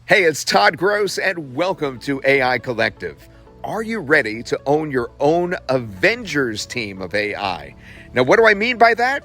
Hey, it's Todd Gross, and welcome to AI Collective. Are you ready to own your own Avengers team of AI? Now, what do I mean by that?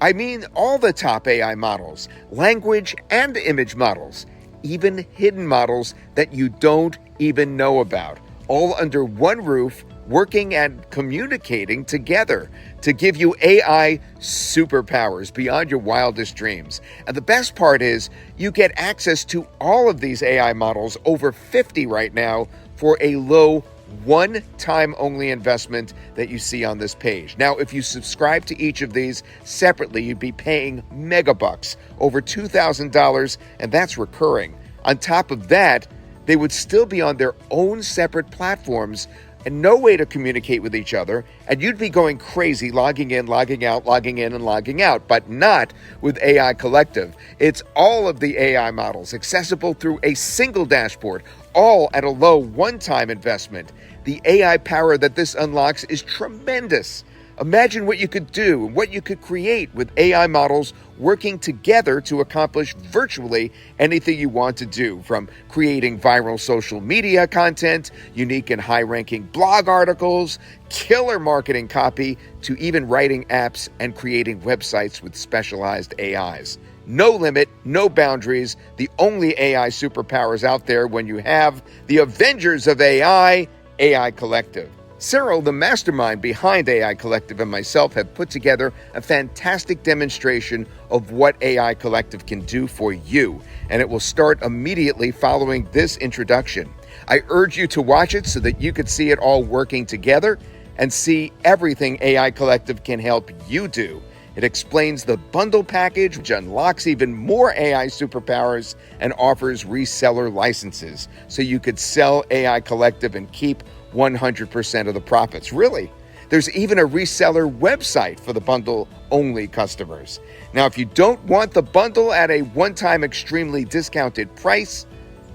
I mean all the top AI models, language and image models, even hidden models that you don't even know about, all under one roof, working and communicating together to give you AI superpowers beyond your wildest dreams. And the best part is, you get access to all of these AI models, over 50 right now, for a low one-time only investment that you see on this page. Now, if you subscribe to each of these separately, you'd be paying megabucks, over $2,000, and that's recurring. On top of that, they would still be on their own separate platforms and no way to communicate with each other, and you'd be going crazy logging in, logging out, logging in, and logging out, but not with AI Collective. It's all of the AI models accessible through a single dashboard, all at a low one-time investment. The AI power that this unlocks is tremendous. Imagine what you could do and what you could create with AI models working together to accomplish virtually anything you want to do, from creating viral social media content, unique and high-ranking blog articles, killer marketing copy, to even writing apps and creating websites with specialized AIs. No limit, no boundaries, the only AI superpowers out there when you have the Avengers of AI, AI Collective. Cyril, the mastermind behind AI Collective, and myself have put together a fantastic demonstration of what AI Collective can do for you, and it will start immediately following this introduction. I urge you to watch it so that you could see it all working together and see everything AI Collective can help you do. It explains the bundle package, which unlocks even more AI superpowers and offers reseller licenses, so you could sell AI Collective and keep 100% of the profits. Really? There's even a reseller website for the bundle-only customers. Now, if you don't want the bundle at a one-time extremely discounted price,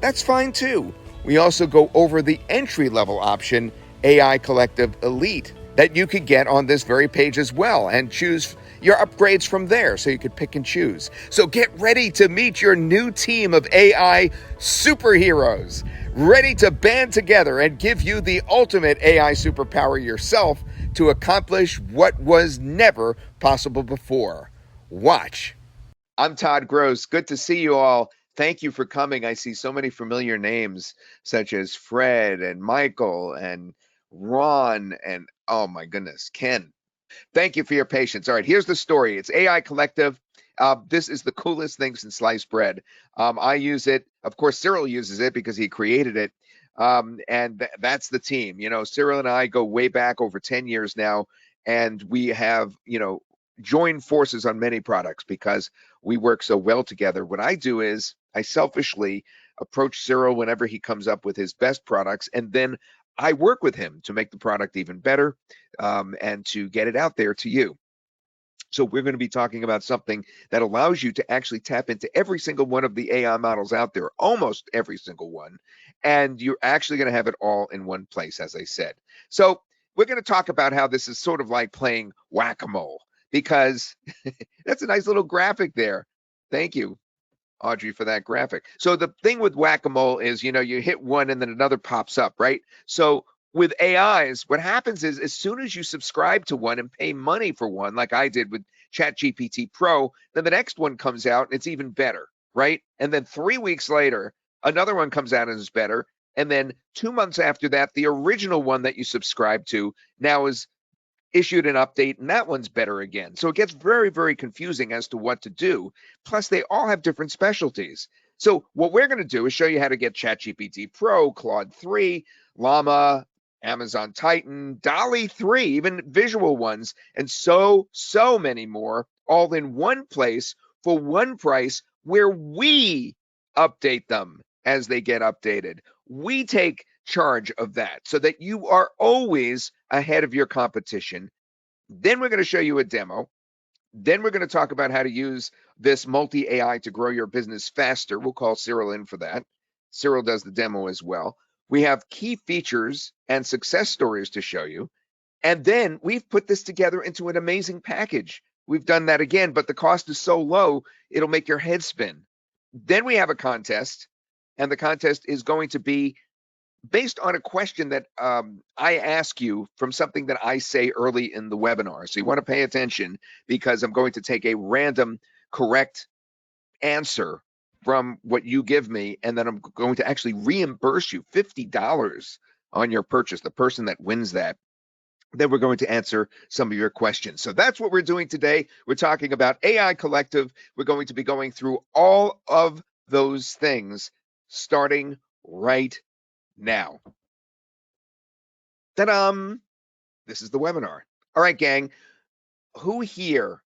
that's fine too. We also go over the entry-level option, AI Collective Elite, that you could get on this very page as well, and choose your upgrades from there, so you could pick and choose. So get ready to meet your new team of AI superheroes, ready to band together and give you the ultimate AI superpower yourself to accomplish what was never possible before. Watch. I'm Todd Gross. Good to see you all. Thank you for coming. I see so many familiar names, such as Fred and Michael and Ron and, oh my goodness, Ken. Thank you for your patience. All right, here's the story. It's AI Collective. This is the coolest thing since sliced bread. I use it. Of course, Cyril uses it because he created it. And that's the team. Cyril and I go way back, over 10 years now, and we have, joined forces on many products because we work so well together. What I do is I selfishly approach Cyril whenever he comes up with his best products, and then I work with him to make the product even better, and to get it out there to you. So we're going to be talking about something that allows you to actually tap into every single one of the AI models out there, almost every single one, and you're actually going to have it all in one place, as I said. So we're going to talk about how this is sort of like playing whack-a-mole, because that's a nice little graphic there. Thank you, Audrey, for that graphic. So the thing with whack-a-mole is, you hit one and then another pops up, right? So with AIs, what happens is, as soon as you subscribe to one and pay money for one, like I did with ChatGPT Pro, then the next one comes out and it's even better, right? And then 3 weeks later, another one comes out and is better. And then 2 months after that, the original one that you subscribe to now is issued an update, and that one's better again. So it gets very, very confusing as to what to do. Plus, they all have different specialties. So what we're going to do is show you how to get ChatGPT Pro, Claude 3, Llama, Amazon Titan, DALL-E 3, even visual ones, and so many more, all in one place for one price, where we update them as they get updated. We take charge of that so that you are always ahead of your competition. Then we're going to show you a demo. Then we're going to talk about how to use this multi-AI to grow your business faster. We'll call Cyril in for that. Cyril does the demo as well. We have key features and success stories to show you. And then we've put this together into an amazing package. We've done that again, but the cost is so low, it'll make your head spin. Then we have a contest. And the contest is going to be based on a question that I ask you from something that I say early in the webinar. So you want to pay attention because I'm going to take a random correct answer from what you give me, and then I'm going to actually reimburse you $50 on your purchase, the person that wins that. Then we're going to answer some of your questions. So that's what we're doing today. We're talking about AI Collective. We're going to be going through all of those things starting right now. Ta-da! This is the webinar. All right, gang. Who here,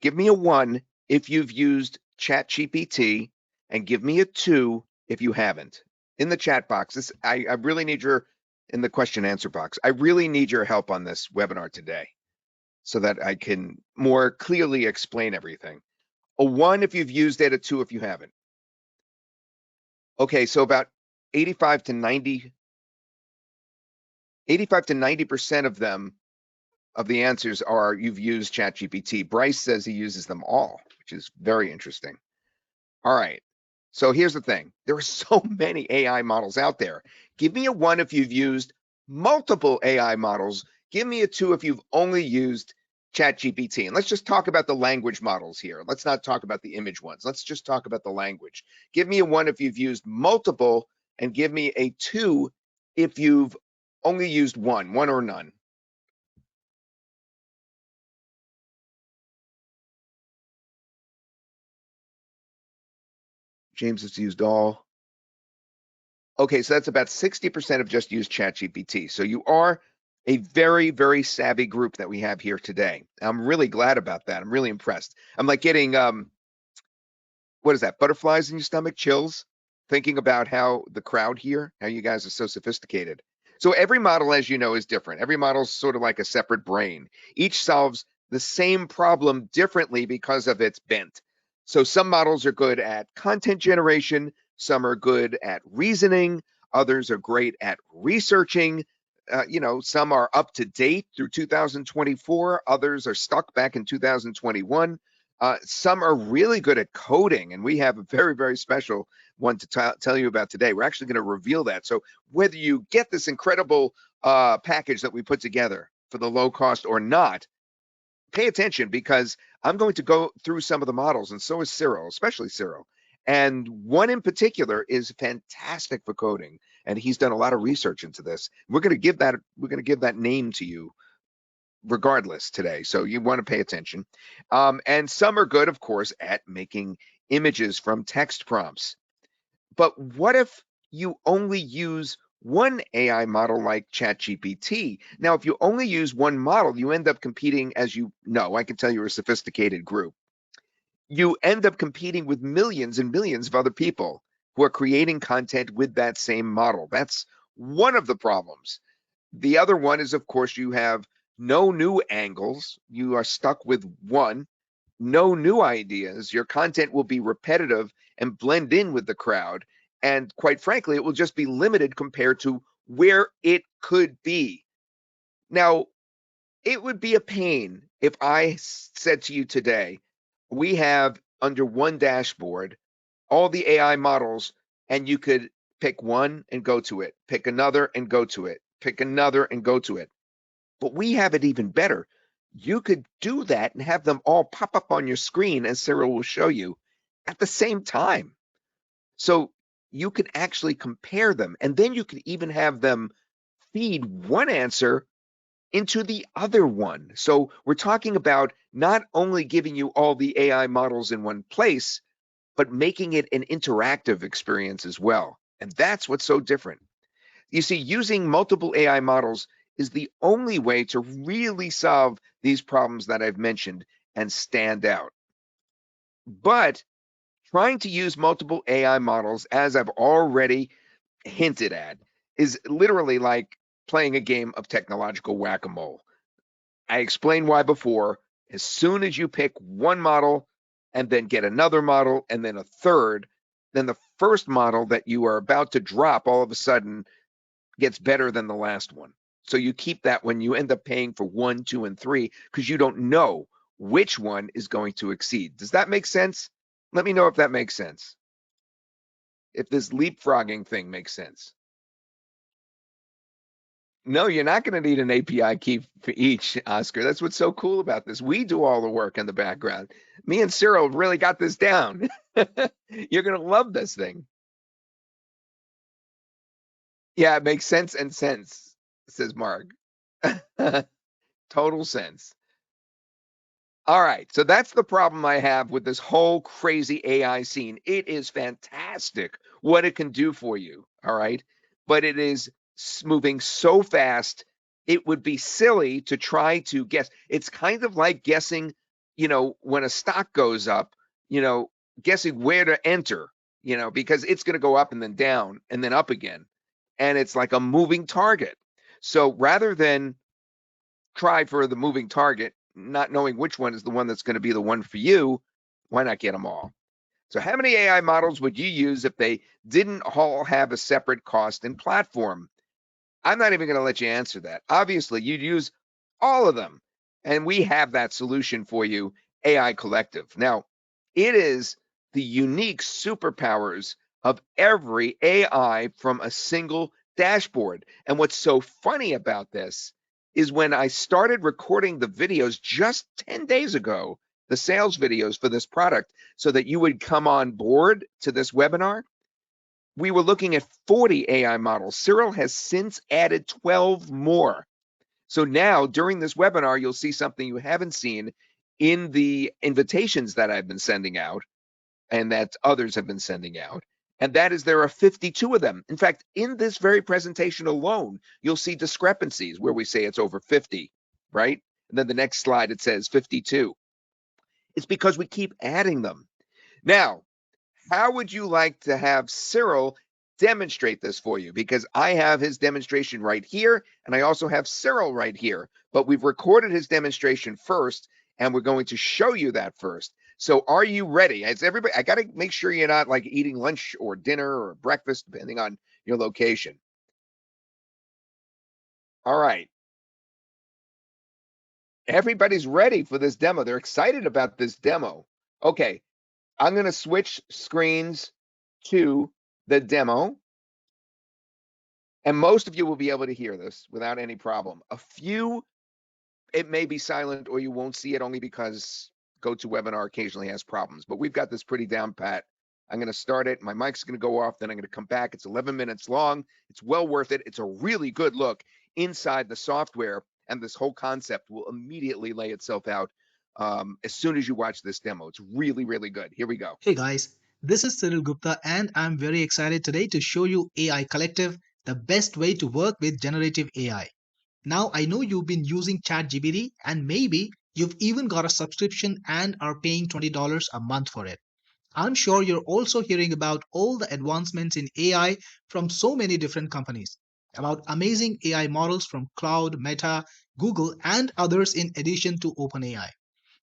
give me a 1 if you've used ChatGPT and give me a 2 if you haven't. In the chat box, I really need your, in the question answer box, I really need your help on this webinar today so that I can more clearly explain everything. A 1 if you've used it, a 2 if you haven't. Okay, so about 85 to 90% of them, of the answers are you've used ChatGPT. Bryce says he uses them all, which is very interesting. All right. So here's the thing. There are so many AI models out there. Give me a 1 if you've used multiple AI models. Give me a 2 if you've only used ChatGPT. And let's just talk about the language models here. Let's not talk about the image ones. Let's just talk about the language. Give me a 1 if you've used multiple, and give me a 2 if you've only used one or none. James has used all. Okay, so that's about 60% have just used ChatGPT. So you are a very, very savvy group that we have here today. I'm really glad about that. I'm really impressed. I'm like getting, what is that, butterflies in your stomach, chills, thinking about how the crowd here, how you guys are so sophisticated. So every model, as you know, is different. Every model is sort of like a separate brain. Each solves the same problem differently because of its bent. So some models are good at content generation, some are good at reasoning, others are great at researching. Some are up to date through 2024, others are stuck back in 2021. Some are really good at coding, and we have a very, very special one to tell you about today. We're actually going to reveal that. So whether you get this incredible package that we put together for the low cost or not, pay attention because I'm going to go through some of the models, and so is Cyril, especially Cyril. And one in particular is fantastic for coding, and he's done a lot of research into this. We're going to give that name to you regardless today, so you want to pay attention. And some are good, of course, at making images from text prompts. But what if you only use one AI model like ChatGPT? Now, if you only use one model, you end up competing, as you know, I can tell you're a sophisticated group. You end up competing with millions and millions of other people who are creating content with that same model. That's one of the problems. The other one is, of course, you have no new angles. You are stuck with one, no new ideas. Your content will be repetitive and blend in with the crowd. And quite frankly, it will just be limited compared to where it could be. Now, it would be a pain if I said to you today, we have under one dashboard all the AI models, and you could pick one and go to it, pick another and go to it, pick another and go to it. But we have it even better. You could do that and have them all pop up on your screen, as Cyril will show you, at the same time. So you could actually compare them, and then you could even have them feed one answer into the other one. So we're talking about not only giving you all the AI models in one place, but making it an interactive experience as well. And that's what's so different. You see, using multiple AI models is the only way to really solve these problems that I've mentioned and stand out. But trying to use multiple AI models, as I've already hinted at, is literally like playing a game of technological whack-a-mole. I explained why before. As soon as you pick one model and then get another model and then a third, then the first model that you are about to drop all of a sudden gets better than the last one. So you keep that when you end up paying for 1, 2, and 3 because you don't know which one is going to exceed. Does that make sense? Let me know if that makes sense. if this leapfrogging thing makes sense. No, you're not going to need an API key for each, Oscar. That's what's so cool about this. We do all the work in the background. Me and Cyril really got this down. You're going to love this thing. Yeah, it makes sense, says Mark. Total sense. All right, so that's the problem I have with this whole crazy AI scene. It is fantastic what it can do for you, all right? But it is moving so fast, it would be silly to try to guess. It's kind of like guessing, when a stock goes up, guessing where to enter, because it's going to go up and then down and then up again. And it's like a moving target. So rather than try for the moving target, not knowing which one is the one that's going to be the one for you, why not get them all? So, how many AI models would you use if they didn't all have a separate cost and platform? I'm not even going to let you answer that. Obviously, you'd use all of them. And we have that solution for you, AI Collective. Now, it is the unique superpowers of every AI from a single dashboard. And what's so funny about this is when I started recording the videos just 10 days ago, the sales videos for this product, so that you would come on board to this webinar, we were looking at 40 AI models. Cyril has since added 12 more. So now during this webinar, you'll see something you haven't seen in the invitations that I've been sending out and that others have been sending out. And that is there are 52 of them. In fact, in this very presentation alone, you'll see discrepancies where we say it's over 50, right? And then the next slide, it says 52. It's because we keep adding them. Now, how would you like to have Cyril demonstrate this for you? Because I have his demonstration right here, and I also have Cyril right here. But we've recorded his demonstration first, and we're going to show you that first. So are you ready? As everybody, I got to make sure you're not like eating lunch or dinner or breakfast, depending on your location. All right. Everybody's ready for this demo. They're excited about this demo. Okay, I'm going to switch screens to the demo. And most of you will be able to hear this without any problem. A few, it may be silent or you won't see it only because GoToWebinar occasionally has problems. But we've got this pretty down pat. I'm going to start it. My mic's going to go off. Then I'm going to come back. It's 11 minutes long. It's well worth it. It's a really good look inside the software. And this whole concept will immediately lay itself out as soon as you watch this demo. It's really, really good. Here we go. Hey guys, this is Cyril Gupta and I'm very excited today to show you AI Collective, the best way to work with generative AI. Now I know you've been using ChatGPT and maybe you've even got a subscription and are paying $20 a month for it. I'm sure you're also hearing about all the advancements in AI from so many different companies, about amazing AI models from Cloud, Meta, Google, and others in addition to OpenAI.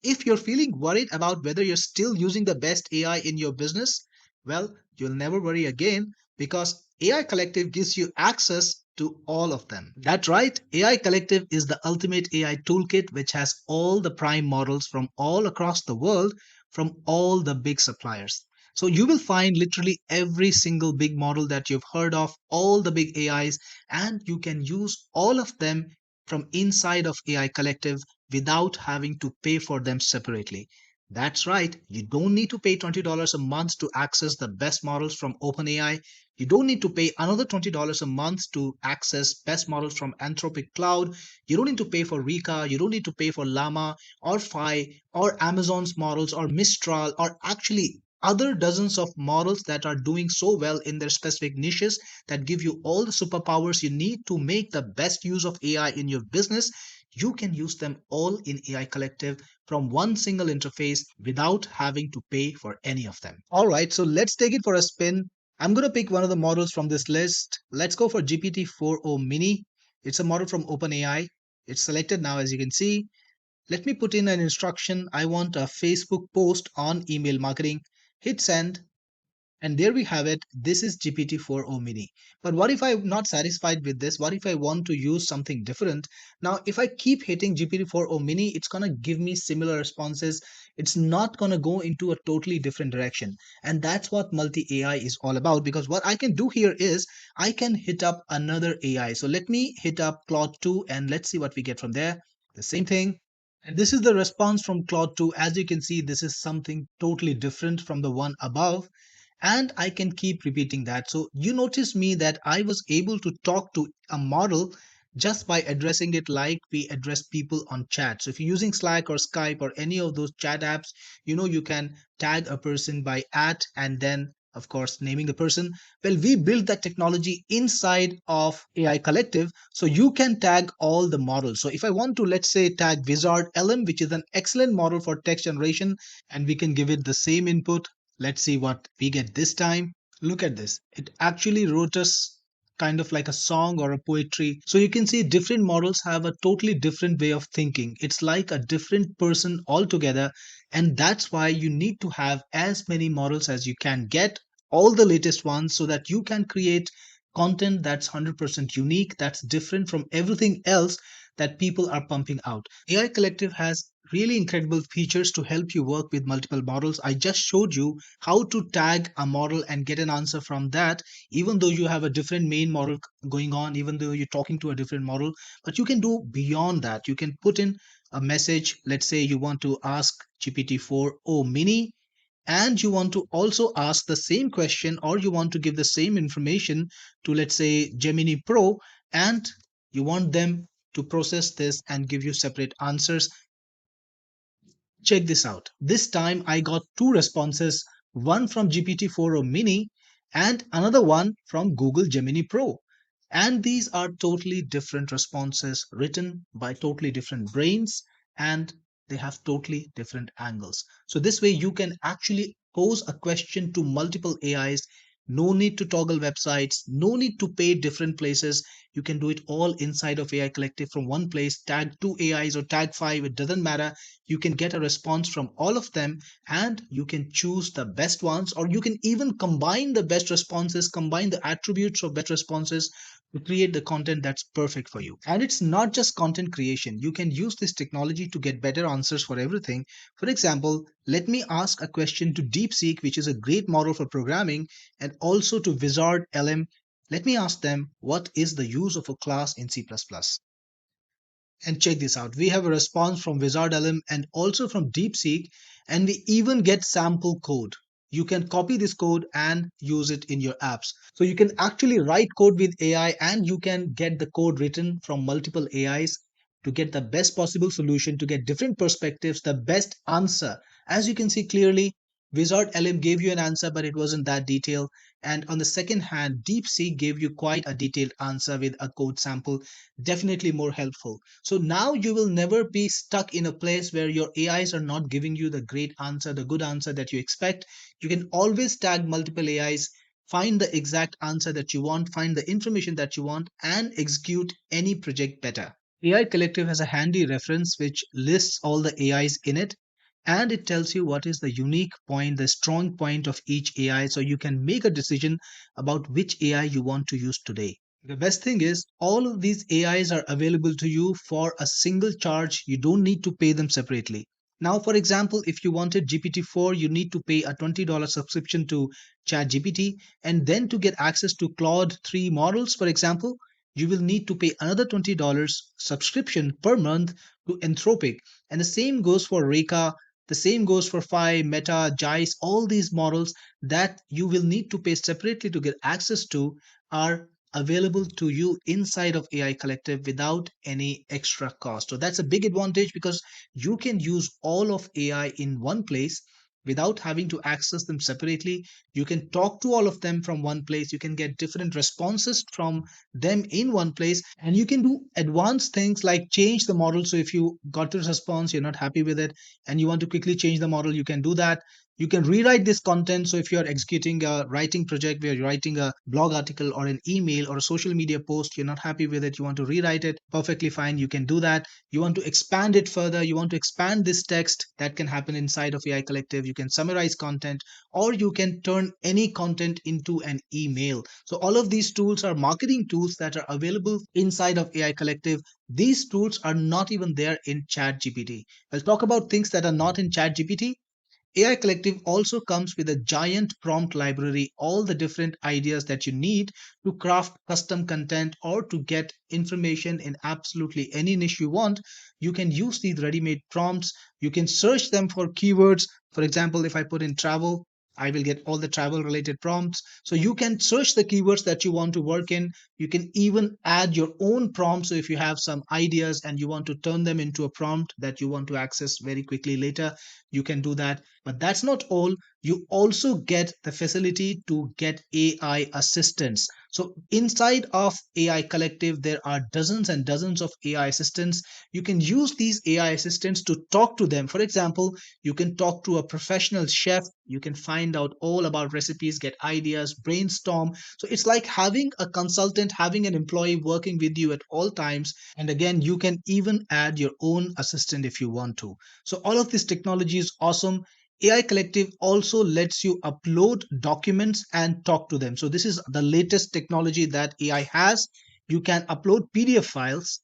If you're feeling worried about whether you're still using the best AI in your business, well, you'll never worry again because AI Collective gives you access to all of them. That's right, AI Collective is the ultimate AI toolkit which has all the prime models from all across the world from all the big suppliers. So you will find literally every single big model that you've heard of, all the big AIs, and you can use all of them from inside of AI Collective without having to pay for them separately. That's right, you don't need to pay $20 a month to access the best models from OpenAI. You don't need to pay another $20 a month to access best models from Anthropic Cloud. You don't need to pay for Rika. You don't need to pay for Llama or Phi or Amazon's models or Mistral or actually other dozens of models that are doing so well in their specific niches that give you all the superpowers you need to make the best use of AI in your business. You can use them all in AI Collective from one single interface without having to pay for any of them. All right, so let's take it for a spin. I'm going to pick one of the models from this list. Let's go for GPT-4o Mini. It's a model from OpenAI. It's selected now, as you can see. Let me put in an instruction. I want a Facebook post on email marketing. Hit send. And there we have it. This is GPT-4o Mini. But what if I'm not satisfied with this? What if I want to use something different? Now, if I keep hitting GPT-4o Mini, it's going to give me similar responses. It's not going to go into a totally different direction. And that's what multi AI is all about. Because what I can do here is I can hit up another AI. So let me hit up Claude 2 and let's see what we get from there. The same thing. And this is the response from Claude 2. As you can see, this is something totally different from the one above. And I can keep repeating that. So you notice me that I was able to talk to a model just by addressing it like we address people on chat. So if you're using Slack or Skype or any of those chat apps, you can tag a person by at and then of course naming the person. Well, we built that technology inside of AI Collective, so you can tag all the models. So if I want to, let's say, tag Wizard LM, which is an excellent model for text generation, and we can give it the same input. Let's see what we get this time. Look at this. It actually wrote us kind of like a song or a poetry. So you can see different models have a totally different way of thinking. It's like a different person altogether. And that's why you need to have as many models as you can get, all the latest ones, so that you can create content that's 100% unique, that's different from everything else that people are pumping out. AI Collective has really incredible features to help you work with multiple models. I just showed you how to tag a model and get an answer from that, even though you have a different main model going on, even though you're talking to a different model. But you can do beyond that. You can put in a message. Let's say you want to ask GPT-4, oh, mini, and you want to also ask the same question or you want to give the same information to, let's say, Gemini Pro, and you want them to process this and give you separate answers. Check this out. This time I got two responses, one from GPT-4o Mini and another one from Google Gemini Pro. And these are totally different responses written by totally different brains, and they have totally different angles. So this way you can actually pose a question to multiple AIs. No need to toggle websites, no need to pay different places. You can do it all inside of AI Collective from one place. Tag two AIs or tag five, it doesn't matter. You can get a response from all of them and you can choose the best ones, or you can even combine the best responses, combine the attributes of best responses to create the content that's perfect for you. And it's not just content creation. You can use this technology to get better answers for everything. For example, let me ask a question to DeepSeek, which is a great model for programming, and also to Wizard LM. Let me ask them, what is the use of a class in C++? And check this out. We have a response from Wizard LM and also from DeepSeek, and we even get sample code. You can copy this code and use it in your apps. So you can actually write code with AI and you can get the code written from multiple AIs to get the best possible solution, to get different perspectives, the best answer. As you can see clearly, Wizard LM gave you an answer, but it wasn't that detailed. And on the second hand, DeepSeek gave you quite a detailed answer with a code sample, definitely more helpful. So now you will never be stuck in a place where your AIs are not giving you the great answer, the good answer that you expect. You can always tag multiple AIs, find the exact answer that you want, find the information that you want, and execute any project better. AI Collective has a handy reference which lists all the AIs in it, and it tells you what is the unique point, the strong point of each AI, so you can make a decision about which AI you want to use today. The best thing is all of these AIs are available to you for a single charge. You don't need to pay them separately. Now, for example, if you wanted GPT-4, you need to pay a $20 subscription to ChatGPT, and then to get access to Claude 3 models, for example, you will need to pay another $20 subscription per month to Anthropic. And the same goes for Reka, the same goes for Phi, Meta, JICE. All these models that you will need to pay separately to get access to are available to you inside of AI Collective without any extra cost. So that's a big advantage because you can use all of AI in one place without having to access them separately. You can talk to all of them from one place. You can get different responses from them in one place, and you can do advanced things like change the model. So if you got the response, you're not happy with it, and you want to quickly change the model, you can do that. You can rewrite this content. So if you're executing a writing project where you're writing a blog article or an email or a social media post, you're not happy with it, you want to rewrite it, perfectly fine, you can do that. You want to expand it further, you want to expand this text, that can happen inside of AI Collective. You can summarize content, or you can turn any content into an email. So all of these tools are marketing tools that are available inside of AI Collective. These tools are not even there in ChatGPT. I'll talk about things that are not in ChatGPT. AI Collective also comes with a giant prompt library, all the different ideas that you need to craft custom content or to get information in absolutely any niche you want. You can use these ready made prompts. You can search them for keywords. For example, if I put in travel, I will get all the travel related prompts. So you can search the keywords that you want to work in. You can even add your own prompts. So if you have some ideas and you want to turn them into a prompt that you want to access very quickly later, you can do that. But that's not all. You also get the facility to get AI assistants. So inside of AI Collective, there are dozens and dozens of AI assistants. You can use these AI assistants to talk to them. For example, you can talk to a professional chef. You can find out all about recipes, get ideas, brainstorm. So it's like having a consultant, having an employee working with you at all times. And again, you can even add your own assistant if you want to. So all of this technology is awesome. AI Collective also lets you upload documents and talk to them. So this is the latest technology that AI has. You can upload PDF files,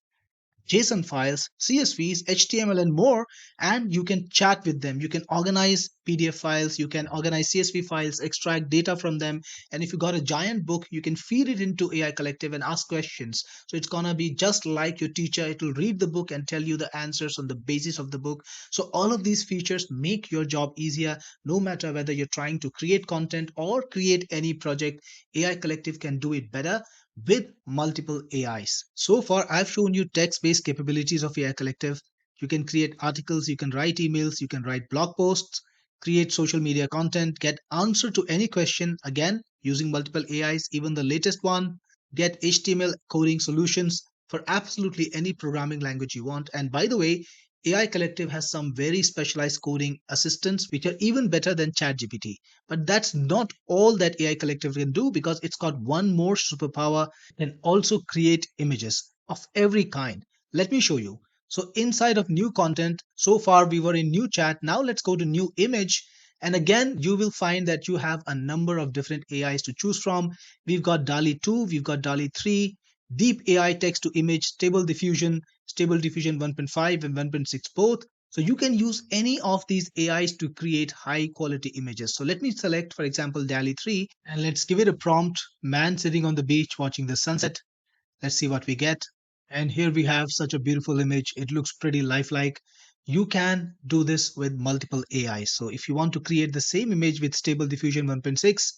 JSON files, CSVs, HTML, and more, and you can chat with them. You can organize PDF files, you can organize CSV files, extract data from them. And if you got a giant book, you can feed it into AI Collective and ask questions. So it's gonna be just like your teacher. It will read the book and tell you the answers on the basis of the book. So all of these features make your job easier, no matter whether you're trying to create content or create any project. AI Collective can do it better with multiple AIs. So far, I've shown you text-based capabilities of AI Collective. You can create articles, you can write emails, you can write blog posts, create social media content, get answer to any question, again, using multiple AIs, even the latest one, get HTML coding solutions for absolutely any programming language you want. And by the way, AI Collective has some very specialized coding assistants which are even better than ChatGPT. But that's not all that AI Collective can do, because it's got one more superpower. It can also create images of every kind. Let me show you. So inside of new content, so far we were in new chat. Now let's go to new image. And again, you will find that you have a number of different AIs to choose from. We've got DALI 2, we've got DALI 3, Deep AI text to image, Stable Diffusion 1.5 and 1.6 both. So you can use any of these AIs to create high quality images. So let me select, for example, DALI 3, and let's give it a prompt: man sitting on the beach watching the sunset. Let's see what we get. And here we have such a beautiful image. It looks pretty lifelike. You can do this with multiple AIs. So if you want to create the same image with Stable Diffusion 1.6,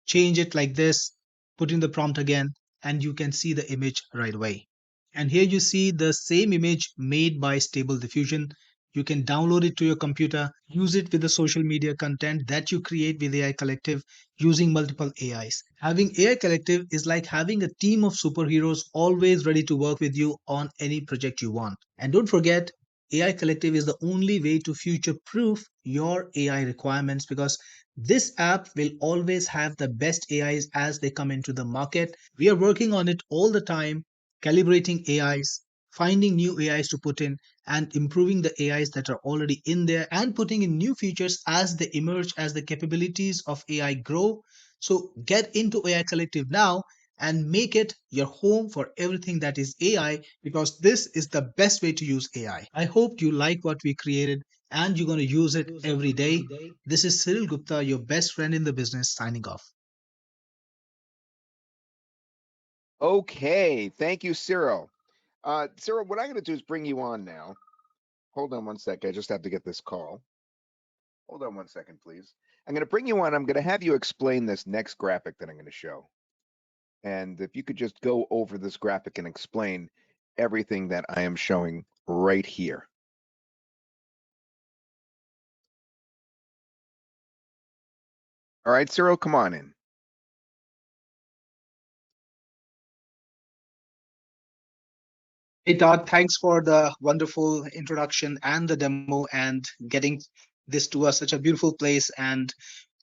change it like this, put in the prompt again, and you can see the image right away. And here you see the same image made by Stable Diffusion. You can download it to your computer, use it with the social media content that you create with AI Collective using multiple AIs. Having AI Collective is like having a team of superheroes always ready to work with you on any project you want. And don't forget, AI Collective is the only way to future proof your AI requirements, because this app will always have the best AIs as they come into the market. We are working on it all the time, calibrating AIs, finding new AIs to put in, and improving the AIs that are already in there, and putting in new features as they emerge, as the capabilities of AI grow. So get into AI Collective now and make it your home for everything that is AI, because this is the best way to use AI. I hope you like what we created and you're going to use it every day. This is Cyril Gupta, your best friend in the business, signing off. Okay, thank you, Cyril. Cyril, what I'm going to do is bring you on now. Hold on one sec. I just have to get this call. Hold on one second, please. I'm going to bring you on. I'm going to have you explain this next graphic that I'm going to show. And if you could just go over this graphic and explain everything that I am showing right here. All right, Cyril, come on in. Hey Todd, thanks for the wonderful introduction and the demo and getting this to us, such a beautiful place. And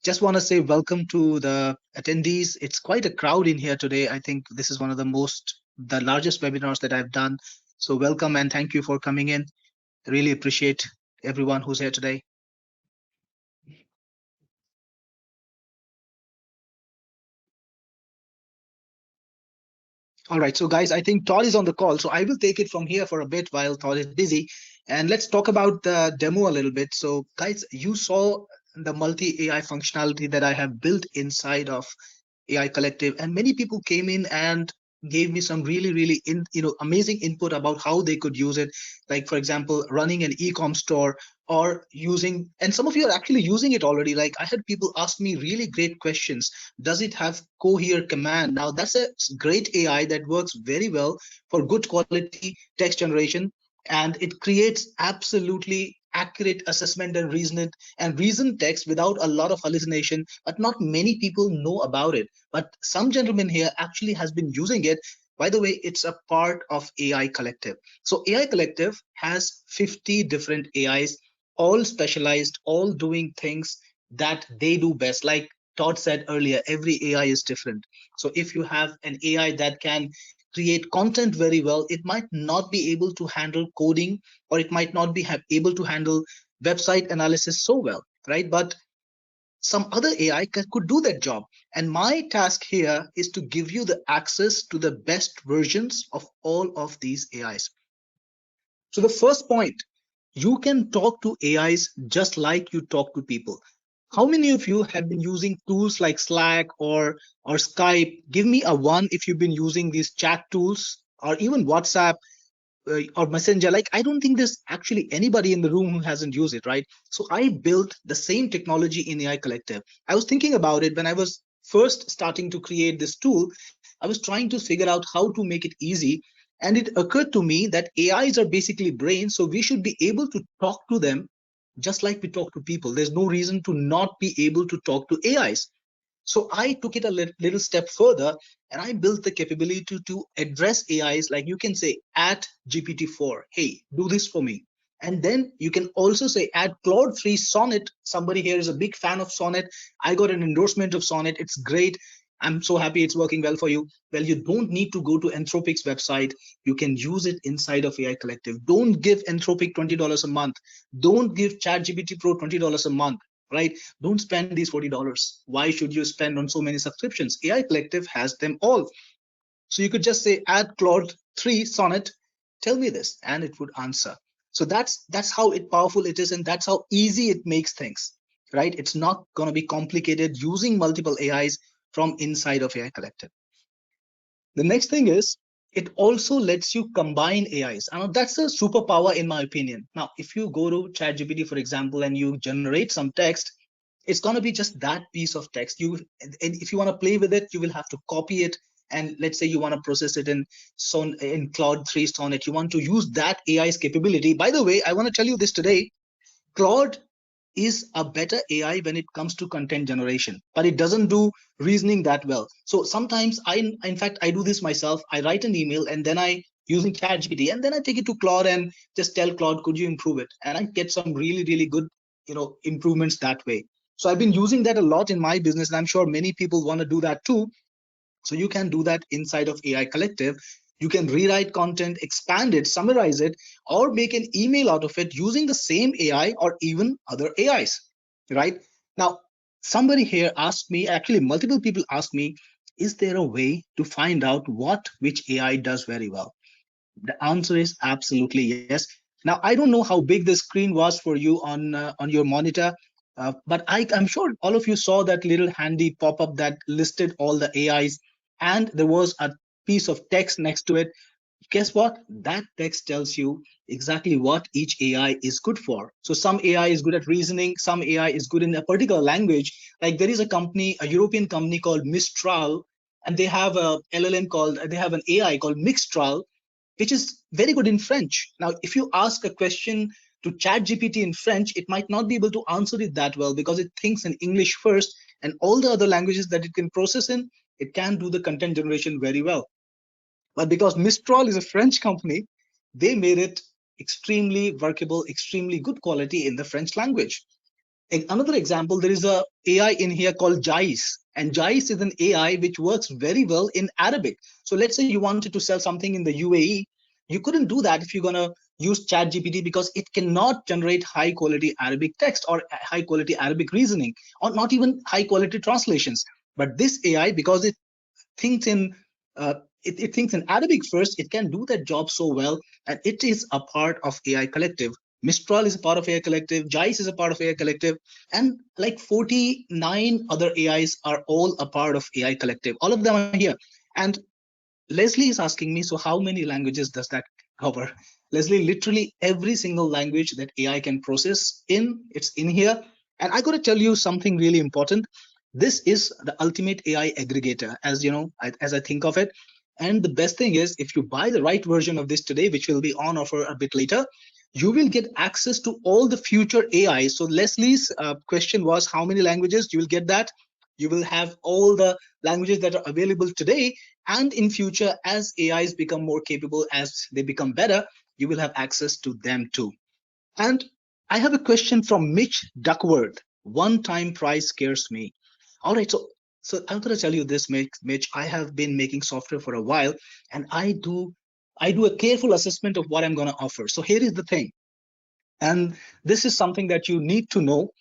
just want to say welcome to the attendees. It's quite a crowd in here today. I think this is one of the largest webinars that I've done. So welcome and thank you for coming in. Really appreciate everyone who's here today. All right, so guys, I think Todd is on the call, so I will take it from here for a bit while Todd is busy, and let's talk about the demo a little bit. So, guys, you saw the multi AI functionality that I have built inside of AI Collective, and many people came in and gave me some really amazing input about how they could use it. Like for example, running an e-com store or using, and some of you are actually using it already. Like I had people ask me really great questions. Does it have cohere command? Now that's a great AI that works very well for good quality text generation, and it creates absolutely accurate assessment and reasoned text without a lot of hallucination, but not many people know about it. But some gentleman here actually has been using it. By the way, it's a part of AI Collective. So AI Collective has 50 different AIs, all specialized, all doing things that they do best. Like Todd said earlier, every AI is different. So if you have an AI that can create content very well, it might not be able to handle coding, or it might not be able to handle website analysis so well, right? But some other AI could do that job. And my task here is to give you the access to the best versions of all of these AIs. So the first point, you can talk to AIs just like you talk to people. How many of you have been using tools like Slack or Skype? Give me a one if you've been using these chat tools or even WhatsApp or Messenger. Like, I don't think there's actually anybody in the room who hasn't used it, right? So I built the same technology in AI Collective. I was thinking about it when I was first starting to create this tool. I was trying to figure out how to make it easy. And it occurred to me that AIs are basically brains, so we should be able to talk to them just like we talk to people. There's no reason to not be able to talk to AIs. So I took it a little step further, and I built the capability to address AIs. Like you can say at GPT-4, hey, do this for me. And then you can also say add Claude 3 Sonnet. Somebody here is a big fan of Sonnet. I got an endorsement of Sonnet. It's great. I'm so happy it's working well for you. Well, you don't need to go to Anthropic's website. You can use it inside of AI Collective. Don't give Anthropic $20 a month. Don't give ChatGPT Pro $20 a month, right? Don't spend these $40. Why should you spend on so many subscriptions? AI Collective has them all. So you could just say add Claude 3 Sonnet, tell me this, and it would answer. So that's how powerful it is, and that's how easy it makes things, right? It's not going to be complicated using multiple AIs from inside of AI Collective. The next thing is it also lets you combine AIs. And that's a superpower in my opinion. Now, if you go to ChatGPT, for example, and you generate some text, it's going to be just that piece of text. And if you want to play with it, you will have to copy it. And let's say you want to process it in Claude 3 Sonnet. You want to use that AI's capability. By the way, I want to tell you this today. Claude is a better AI when it comes to content generation, but it doesn't do reasoning that well. So sometimes in fact, I do this myself. I write an email and then I using ChatGPT, and then I take it to Claude and just tell Claude, could you improve it? And I get some really good, improvements that way. So I've been using that a lot in my business, and I'm sure many people want to do that too. So you can do that inside of AI Collective. You can rewrite content, expand it, summarize it, or make an email out of it using the same AI or even other AIs, right? Now, somebody here asked me, actually multiple people asked me, is there a way to find out which AI does very well? The answer is absolutely yes. Now, I don't know how big the screen was for you on your monitor, but I'm sure all of you saw that little handy pop-up that listed all the AIs, and there was a piece of text next to it. Guess what? That text tells you exactly what each AI is good for. So some AI is good at reasoning, some AI is good in a particular language. Like there is a European company called Mistral, and they have an AI called Mixtral, which is very good in French. Now, if you ask a question to ChatGPT in French, it might not be able to answer it that well because it thinks in English first, and all the other languages that it can process in, it can do the content generation very well. But because Mistral is a French company, they made it extremely workable, extremely good quality in the French language. Another example, there is a AI in here called Jais, and Jais is an AI which works very well in Arabic. So let's say you wanted to sell something in the UAE, you couldn't do that if you're going to use ChatGPT because it cannot generate high quality Arabic text or high quality Arabic reasoning or not even high quality translations. But this AI, because thinks in uh, it thinks in Arabic first, it can do that job so well, and it is a part of AI Collective. Mistral is a part of AI Collective, Jais is a part of AI Collective, and like 49 other AIs are all a part of AI Collective. All of them are here. And Leslie is asking me, so how many languages does that cover? Leslie, literally every single language that AI can process it's in here. And I got to tell you something really important. This is the ultimate AI aggregator, as you know, as I think of it. And the best thing is, if you buy the right version of this today, which will be on offer a bit later, you will get access to all the future AI. So Leslie's question was, how many languages? You will get that. You will have all the languages that are available today, and in future, as AIs become more capable, as they become better, you will have access to them too. And I have a question from Mitch Duckworth. One time price scares me. All right, so I'm going to tell you this, Mitch. I have been making software for a while, and I do a careful assessment of what I'm going to offer. So here is the thing, and this is something that you need to know.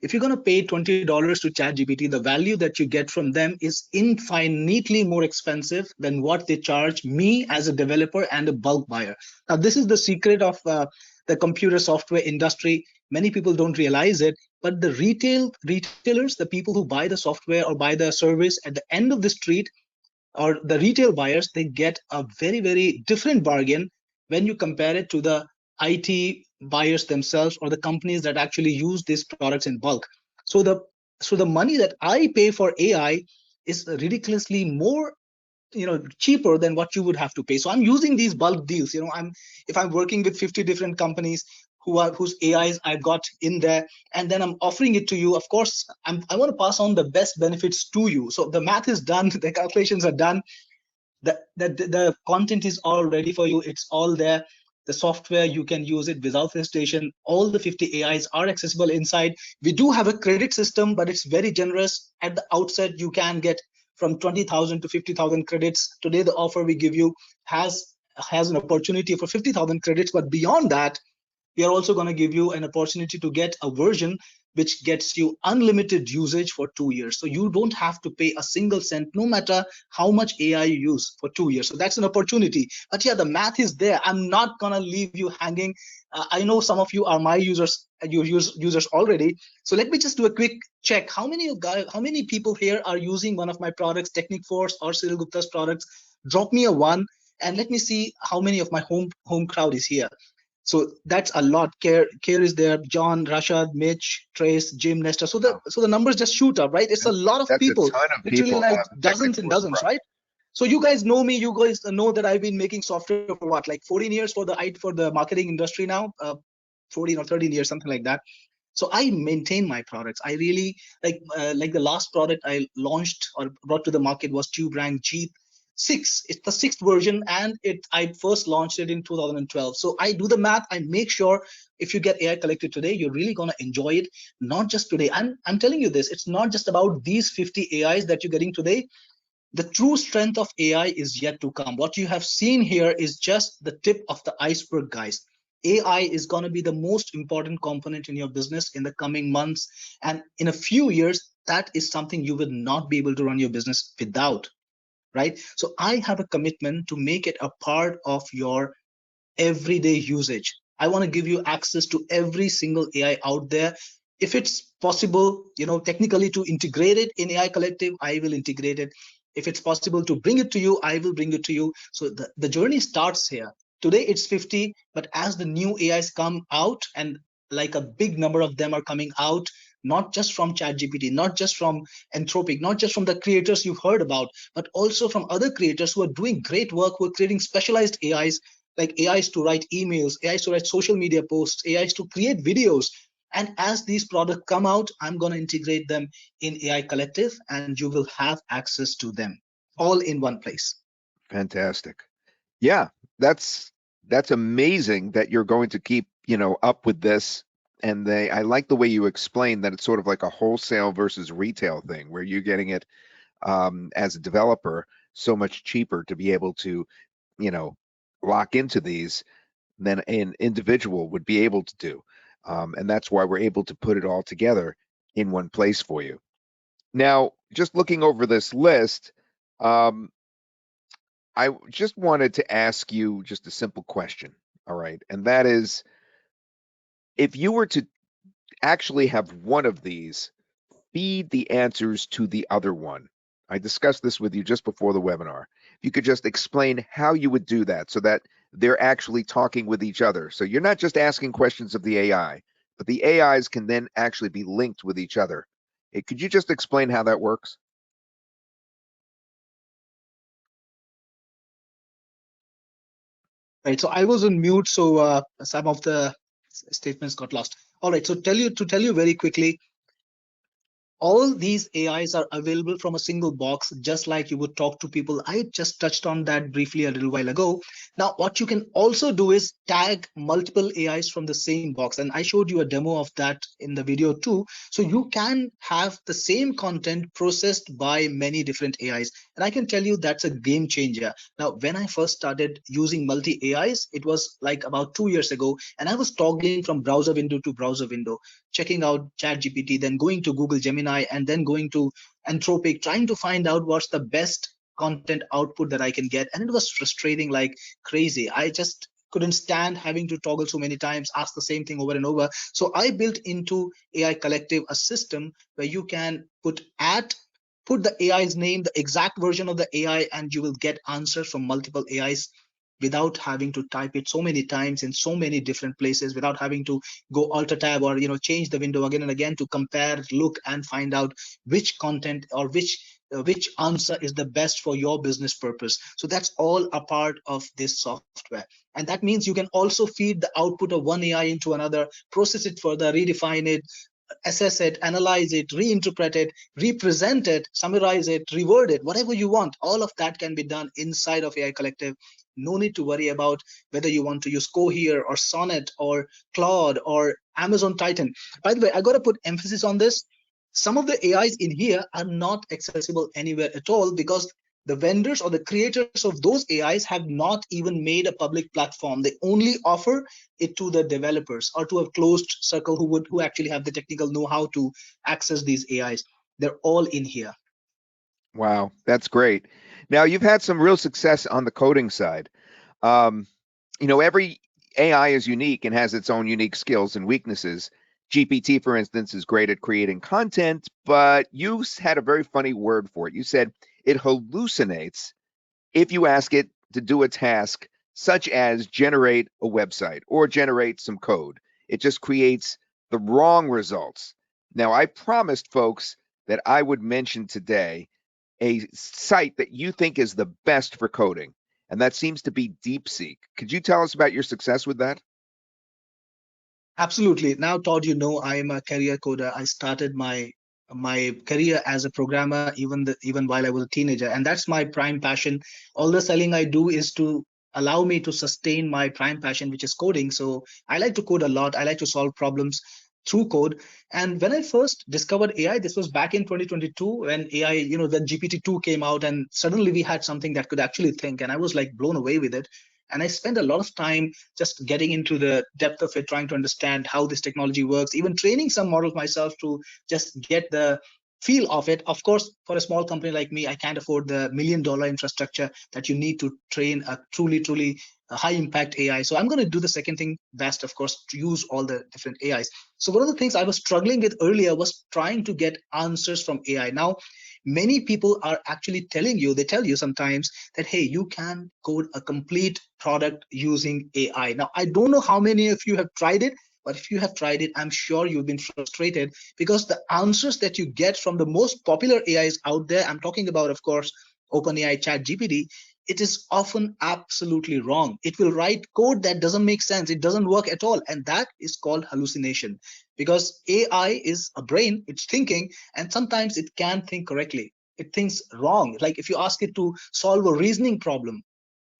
If you're going to pay $20 to ChatGPT, the value that you get from them is infinitely more expensive than what they charge me as a developer and a bulk buyer. Now, this is the secret of the computer software industry. Many people don't realize it, but the retailers, the people who buy the software or buy the service at the end of the street, or the retail buyers, they get a very, very different bargain when you compare it to the IT buyers themselves or the companies that actually use these products in bulk. So the money that I pay for AI is ridiculously more, cheaper than what you would have to pay. So I'm using these bulk deals. If I'm working with 50 different companies whose AIs I've got in there, and then I'm offering it to you, of course I want to pass on the best benefits to you. So the math is done, the calculations are done, the content is all ready for you, it's all there. The software, you can use it without hesitation. All the 50 AIs are accessible inside. We do have a credit system, but it's very generous. At the outset, you can get from 20,000 to 50,000 credits. Today the offer we give you has an opportunity for 50,000 credits, but beyond that, we are also going to give you an opportunity to get a version which gets you unlimited usage for 2 years. So you don't have to pay a single cent, no matter how much AI you use for 2 years. So that's an opportunity. But yeah, the math is there. I'm not going to leave you hanging. I know some of you are my users, users already. So let me just do a quick check. How many people here are using one of my products, Technic Force or Cyril Gupta's products? Drop me a one, and let me see how many of my home crowd is here. So that's a lot. Care is there. John, Rashad, Mitch, Trace, Jim, Nestor. So the Wow. so the numbers just shoot up, right? It's a lot of That's a people, ton of literally people like have dozens and Techniforce dozens, right? products. So you guys know me. You guys know that I've been making software for what, like 14 years for the marketing industry now, 14 or 13 years, something like that. So I maintain my products. I really like the last product I launched or brought to the market was TubeRank G6. It's the sixth version, and it I first launched it in 2012. So I do the math. I make sure if you get AI Collected today, you're really gonna enjoy it. Not just today. I'm telling you this. It's not just about these 50 AIs that you're getting today. The true strength of AI is yet to come. What you have seen here is just the tip of the iceberg, guys. AI is going to be the most important component in your business in the coming months. And in a few years, that is something you will not be able to run your business without, right? So I have a commitment to make it a part of your everyday usage. I want to give you access to every single AI out there. If it's possible, technically to integrate it in AI Collective, I will integrate it. If it's possible to bring it to you, I will bring it to you. So the journey starts here. Today it's 50, but as the new AIs come out, and like a big number of them are coming out, not just from ChatGPT, not just from Anthropic, not just from the creators you've heard about, but also from other creators who are doing great work, who are creating specialized AIs, like AIs to write emails, AIs to write social media posts, AIs to create videos. And as these products come out, I'm going to integrate them in AI Collective, and you will have access to them all in one place. Fantastic. Yeah, that's amazing that you're going to keep, up with this And I like the way you explained that it's sort of like a wholesale versus retail thing, where you're getting it as a developer so much cheaper to be able to, you know, lock into these than an individual would be able to do. And that's why we're able to put it all together in one place for you. Now, just looking over this list, um, I just wanted to ask you just a simple question. All right. And that is, if you were to actually have one of these feed the answers to the other one. I discussed this with you just before the webinar. If you could just explain how you would do that so that they're actually talking with each other. So you're not just asking questions of the AI, but the AIs can then actually be linked with each other. Could you just explain how that works? Right. So I was on mute, so some of the statements got lost. All right. So tell you very quickly, all these AIs are available from a single box, just like you would talk to people. I just touched on that briefly a little while ago. Now, what you can also do is tag multiple AIs from the same box. And I showed you a demo of that in the video too. So you can have the same content processed by many different AIs. And I can tell you that's a game changer. Now, when I first started using multi AIs, it was like about 2 years ago, and I was toggling from browser window to browser window, checking out ChatGPT, then going to Google Gemini, and then going to Anthropic, trying to find out what's the best content output that I can get. And it was frustrating like crazy. I just couldn't stand having to toggle so many times, ask the same thing over and over. So I built into AI Collective a system where you can put the AI's name, the exact version of the AI, and you will get answers from multiple AIs without having to type it so many times in so many different places, without having to go alt tab or change the window again and again to compare, look, and find out which content or which answer is the best for your business purpose. So that's all a part of this software. And that means you can also feed the output of one AI into another, process it further, redefine it, assess it, analyze it, reinterpret it, represent it, summarize it, reword it, whatever you want. All of that can be done inside of AI Collective. No need to worry about whether you want to use Cohere or Sonnet or Claude or Amazon Titan. By the way, I got to put emphasis on this. Some of the AIs in here are not accessible anywhere at all because the vendors or the creators of those AIs have not even made a public platform. They only offer it to the developers or to a closed circle who actually have the technical know-how to access these AIs. They're all in here. Wow, that's great. Now, you've had some real success on the coding side. Um, every AI is unique and has its own unique skills and weaknesses. GPT, for instance, is great at creating content, but you had a very funny word for it. You said it hallucinates if you ask it to do a task such as generate a website or generate some code. It just creates the wrong results. Now, I promised folks that I would mention today a site that you think is the best for coding, and that seems to be DeepSeek. Could you tell us about your success with that? Absolutely. Now, Todd, I am a career coder. I started my career as a programmer even while I was a teenager, and that's my prime passion. All the selling I do is to allow me to sustain my prime passion, which is coding. So I like to code a lot. I like to solve problems through code. And when I first discovered AI, this was back in 2022 when AI, when GPT-2 came out, and suddenly we had something that could actually think, and I was like blown away with it. And I spent a lot of time just getting into the depth of it, trying to understand how this technology works, even training some models myself to just get the feel of it. Of course, for a small company like me, I can't afford the $1 million infrastructure that you need to train a truly high impact AI. So I'm going to do the second thing best, of course, to use all the different AIs. So one of the things I was struggling with earlier was trying to get answers from AI. Now, many people are actually they tell you sometimes that, hey, you can code a complete product using AI. Now, I don't know how many of you have tried it, but if you have tried it, I'm sure you've been frustrated because the answers that you get from the most popular AIs out there, I'm talking about, of course, OpenAI, ChatGPT, it is often absolutely wrong. It will write code that doesn't make sense. It doesn't work at all. And that is called hallucination because AI is a brain, it's thinking, and sometimes it can't think correctly. It thinks wrong. Like if you ask it to solve a reasoning problem,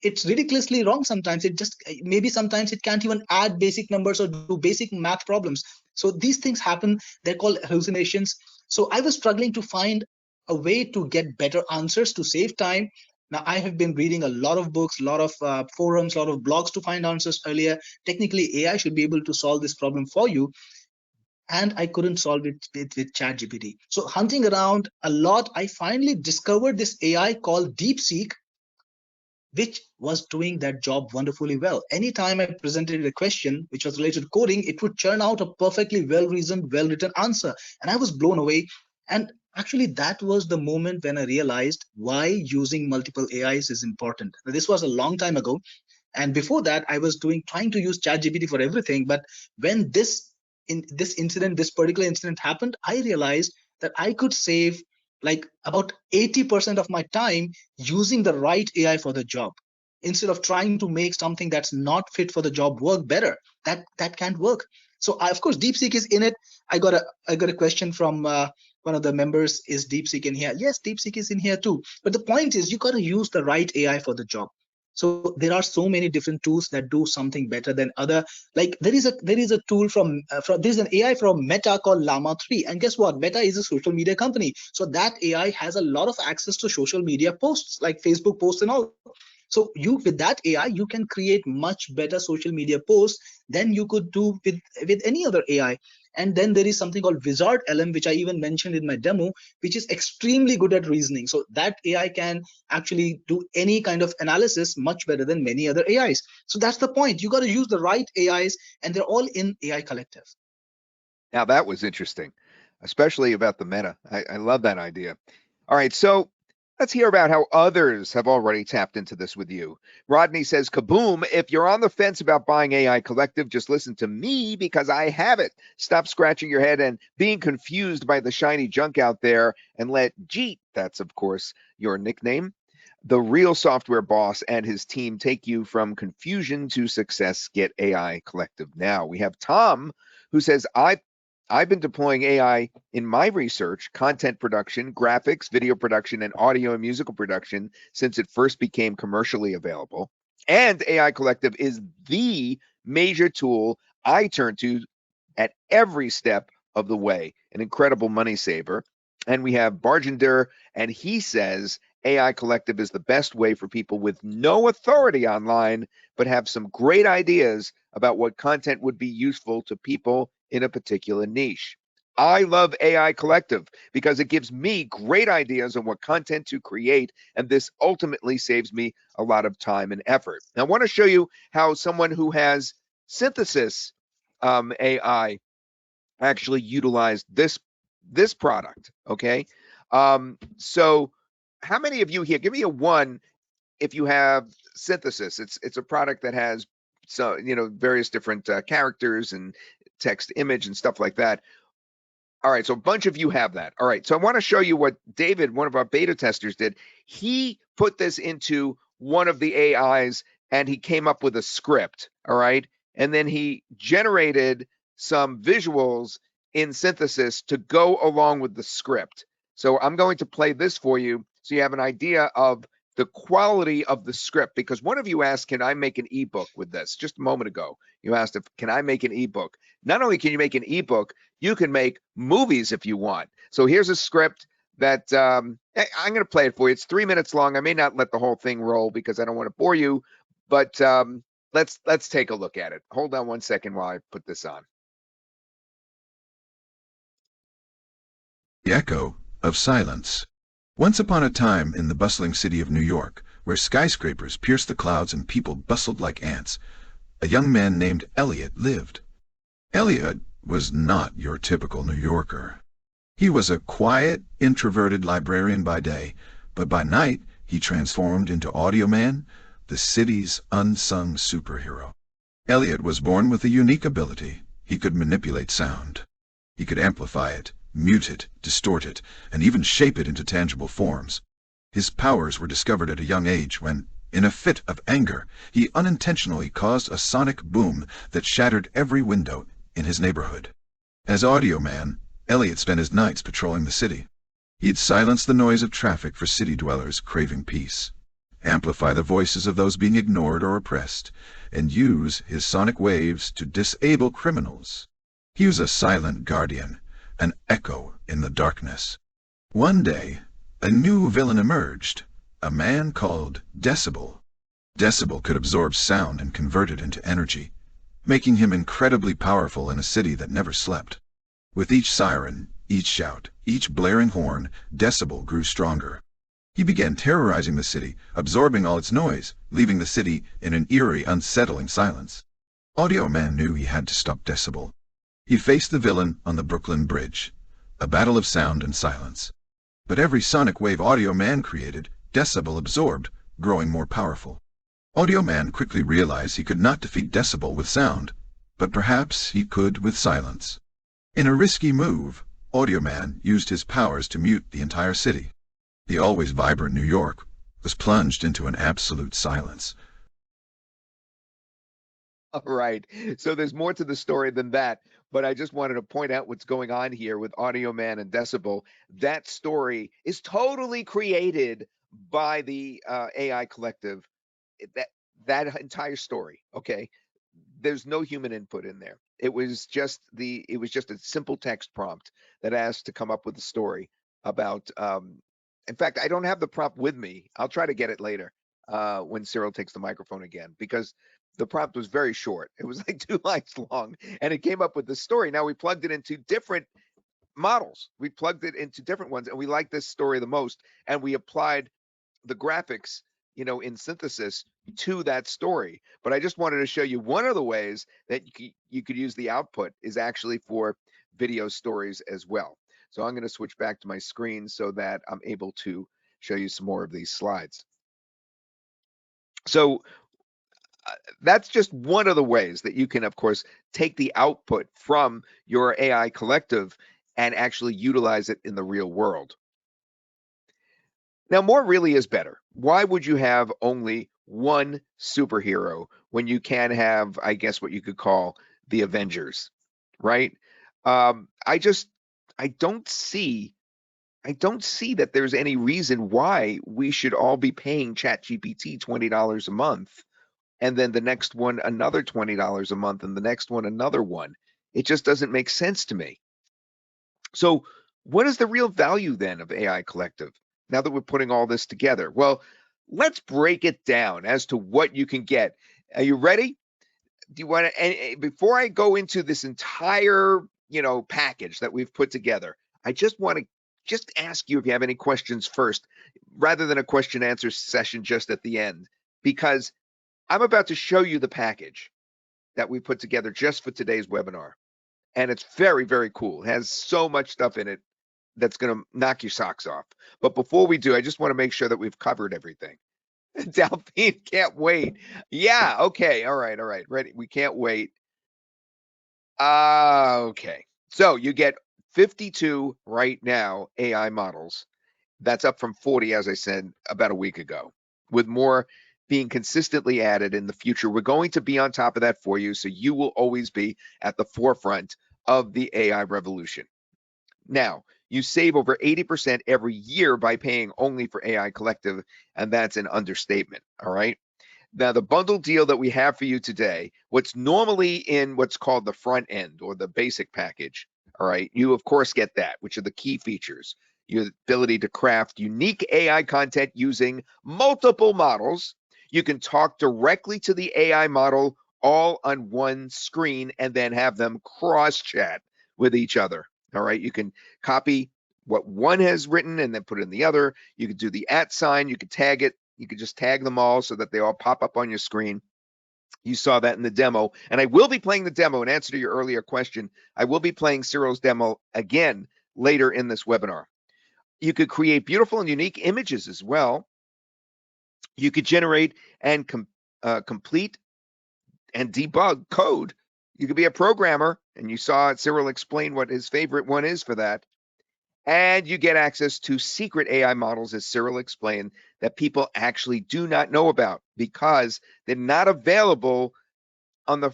it's ridiculously wrong sometimes. It just maybe sometimes it can't even add basic numbers or do basic math problems. So these things happen. They're called hallucinations. So I was struggling to find a way to get better answers to save time. Now I have been reading a lot of books, a lot of forums, a lot of blogs to find answers earlier. Technically AI should be able to solve this problem for you, and I couldn't solve it with ChatGPT. So hunting around a lot, I finally discovered this AI called DeepSeek, which was doing that job wonderfully well. Anytime I presented a question which was related to coding, it would churn out a perfectly well reasoned, well written answer. And I was blown away. And actually, that was the moment when I realized why using multiple AIs is important. Now, this was a long time ago. And before that, I was doing trying to use ChatGPT for everything. But when this particular incident happened, I realized that I could save like about 80% of my time using the right AI for the job, instead of trying to make something that's not fit for the job work better. That can't work. So of course DeepSeek is in it. I got a question from one of the members: is DeepSeek in here? Yes, DeepSeek is in here too. But the point is, you got to use the right AI for the job. So there are so many different tools that do something better than other. Like there is a tool from there's an AI from Meta called Llama 3, and guess what? Meta is a social media company, so that AI has a lot of access to social media posts like Facebook posts and all. So you with that AI you can create much better social media posts than you could do with any other AI. And then there is something called Wizard LM, which I even mentioned in my demo, which is extremely good at reasoning. So that AI can actually do any kind of analysis much better than many other AIs. So that's the point. You got to use the right AIs, and they're all in AI Collective. Now that was interesting, especially about the meta. I love that idea. All right, so let's hear about how others have already tapped into this with you. Rodney says, Kaboom, if you're on the fence about buying AI Collective, just listen to me because I have it. Stop scratching your head and being confused by the shiny junk out there and let Jeet, that's of course your nickname, the real software boss and his team take you from confusion to success. Get AI Collective now. We have Tom who says, I've been deploying AI in my research, content production, graphics, video production, and audio and musical production since it first became commercially available. And AI Collective is the major tool I turn to at every step of the way. An incredible money saver. And we have Bargender, and he says AI Collective is the best way for people with no authority online, but have some great ideas about what content would be useful to people in a particular niche. I love AI Collective because it gives me great ideas on what content to create, and this ultimately saves me a lot of time and effort. Now, I want to show you how someone who has synthesis AI actually utilized this product. Okay, so how many of you here? Give me a one if you have synthesis. It's a product that has various different characters and text, image, and stuff like that. All right, so a bunch of you have that. All right, so I want to show you what David, one of our beta testers, did. He put this into one of the AIs and he came up with a script. All right, and then he generated some visuals in synthesis to go along with the script. So I'm going to play this for you so you have an idea of the quality of the script, because one of you asked, can I make an ebook with this? Just a moment ago, you asked, if can I make an ebook? Not only can you make an ebook, you can make movies if you want. So here's a script that I'm going to play it for you. It's 3 minutes long. I may not let the whole thing roll because I don't want to bore you, but let's take a look at it. Hold on 1 second while I put this on. The echo of silence. Once upon a time in the bustling city of New York, where skyscrapers pierced the clouds and people bustled like ants, a young man named Elliot lived. Elliot was not your typical New Yorker. He was a quiet, introverted librarian by day, but by night he transformed into Audio Man, the city's unsung superhero. Elliot was born with a unique ability. He could manipulate sound. He could amplify it, mute it, distort it, and even shape it into tangible forms. His powers were discovered at a young age when, in a fit of anger, he unintentionally caused a sonic boom that shattered every window in his neighborhood. As Audio Man, Elliot spent his nights patrolling the city. He'd silence the noise of traffic for city dwellers craving peace. amplify the voices of those being ignored or oppressed, and use his sonic waves to disable criminals. He was a silent guardian, an echo in the darkness. One day, a new villain emerged, a man called Decibel. Decibel could absorb sound and convert it into energy, making him incredibly powerful in a city that never slept. With each siren, each shout, each blaring horn, Decibel grew stronger. He began terrorizing the city, absorbing all its noise, leaving the city in an eerie, unsettling silence. Audio Man knew he had to stop Decibel. He faced the villain on the Brooklyn Bridge, a battle of sound and silence. But every sonic wave Audio Man created, Decibel absorbed, growing more powerful. Audio Man quickly realized he could not defeat Decibel with sound, but perhaps he could with silence. In a risky move, Audio Man used his powers to mute the entire city. The always vibrant New York was plunged into an absolute silence. All right. So there's more to the story than that, but I just wanted to point out what's going on here with Audio Man and Decibel. That story is totally created by the AI collective. That entire story, okay? There's no human input in there. It was just a simple text prompt that asked to come up with a story about in fact, I don't have the prompt with me. I'll try to get it later when Cyril takes the microphone again, because the prompt was very short. It was like 2 lines long, and it came up with the story. Now we plugged it into different models. We plugged it into different ones, and we liked this story the most, and we applied the graphics, in synthesis to that story. But I just wanted to show you one of the ways that you could use the output is actually for video stories as well. So I'm going to switch back to my screen so that I'm able to show you some more of these slides. So that's just one of the ways that you can, of course, take the output from your AI collective and actually utilize it in the real world. Now, more really is better. Why would you have only one superhero when you can have, I guess, what you could call the Avengers, right? I just, I don't see, I don't see that there's any reason why we should all be paying ChatGPT $20 a month, and then the next one another $20 a month, and the next one another one. It just doesn't make sense to me. So, what is the real value then of AI Collective now that we're putting all this together? Well, let's break it down as to what you can get. Are you ready? Do you want to, and before I go into this entire, package that we've put together, I just want to just ask you if you have any questions first, rather than a question answer session just at the end, because I'm about to show you the package that we put together just for today's webinar. And it's very, very cool. It has so much stuff in it that's going to knock your socks off. But before we do, I just want to make sure that we've covered everything. Delphine can't wait. Yeah, okay. All right, ready. We can't wait. Okay. So you get 52 right now AI models. That's up from 40, as I said, about a week ago, with more being consistently added in the future. We're going to be on top of that for you, so you will always be at the forefront of the AI revolution. Now, you save over 80% every year by paying only for AI Collective, and that's an understatement, all right? Now, the bundle deal that we have for you today, what's normally in what's called the front end or the basic package, all right, you of course get that, which are the key features. Your ability to craft unique AI content using multiple models. You can talk directly to the AI model all on one screen and then have them cross chat with each other. All right, you can copy what one has written and then put it in the other. You could do the @ sign, you could tag it. You could just tag them all so that they all pop up on your screen. You saw that in the demo. And I will be playing the demo in answer to your earlier question. I will be playing Cyril's demo again later in this webinar. You could create beautiful and unique images as well. You could generate and complete and debug code. You could be a programmer, and you saw Cyril explain what his favorite one is for that. And you get access to secret AI models, as Cyril explained, that people actually do not know about because they're not available on the,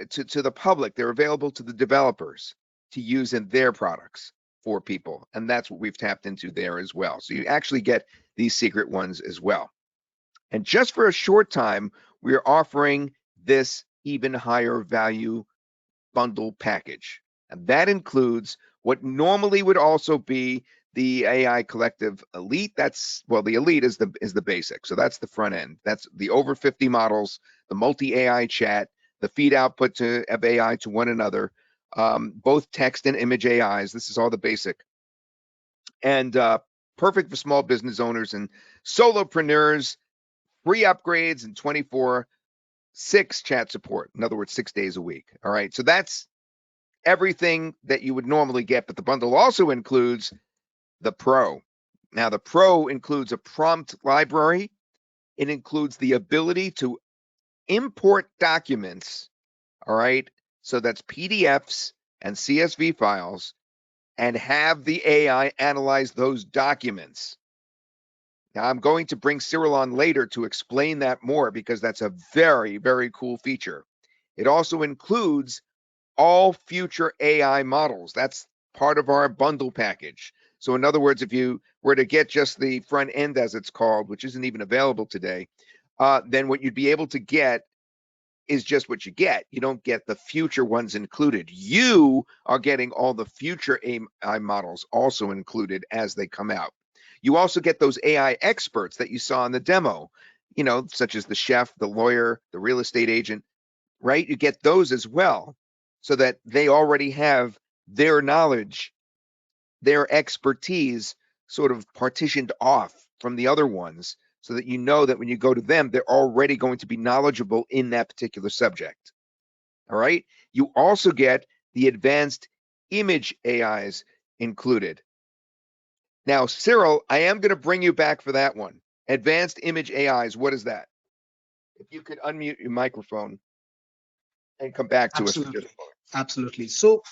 to the public. They're available to the developers to use in their products for people. And that's what we've tapped into there as well. So you actually get these secret ones as well. And just for a short time, we are offering this even higher value bundle package. And that includes what normally would also be the AI Collective Elite. That's, well, the Elite is the basic. So that's the front end. That's the over 50 models, the multi AI chat, the feed output of AI to one another, both text and image AIs. This is all the basic. And perfect for small business owners and solopreneurs, free upgrades and 24/6 chat support. In other words, 6 days a week. All right. So that's everything that you would normally get, but the bundle also includes the Pro. Now, the Pro includes a prompt library. It includes the ability to import documents, all right? So that's PDFs and CSV files, and have the AI analyze those documents. Now, I'm going to bring Cyril on later to explain that more because that's a very, very cool feature. It also includes all future AI models. That's part of our bundle package. So in other words, if you were to get just the front end, as it's called, which isn't even available today, then what you'd be able to get is just what you get. You don't get the future ones included. You are getting all the future AI models also included as they come out. You also get those AI experts that you saw in the demo, such as the chef, the lawyer, the real estate agent, right? You get those as well so that they already have their knowledge, their expertise sort of partitioned off from the other ones so that you know that when you go to them, they're already going to be knowledgeable in that particular subject. All right. You also get the advanced image AIs included. Now, Cyril, I am going to bring you back for that one. Advanced image AIs, what is that? If you could unmute your microphone and come back to us for just Absolutely. a moment. Absolutely. So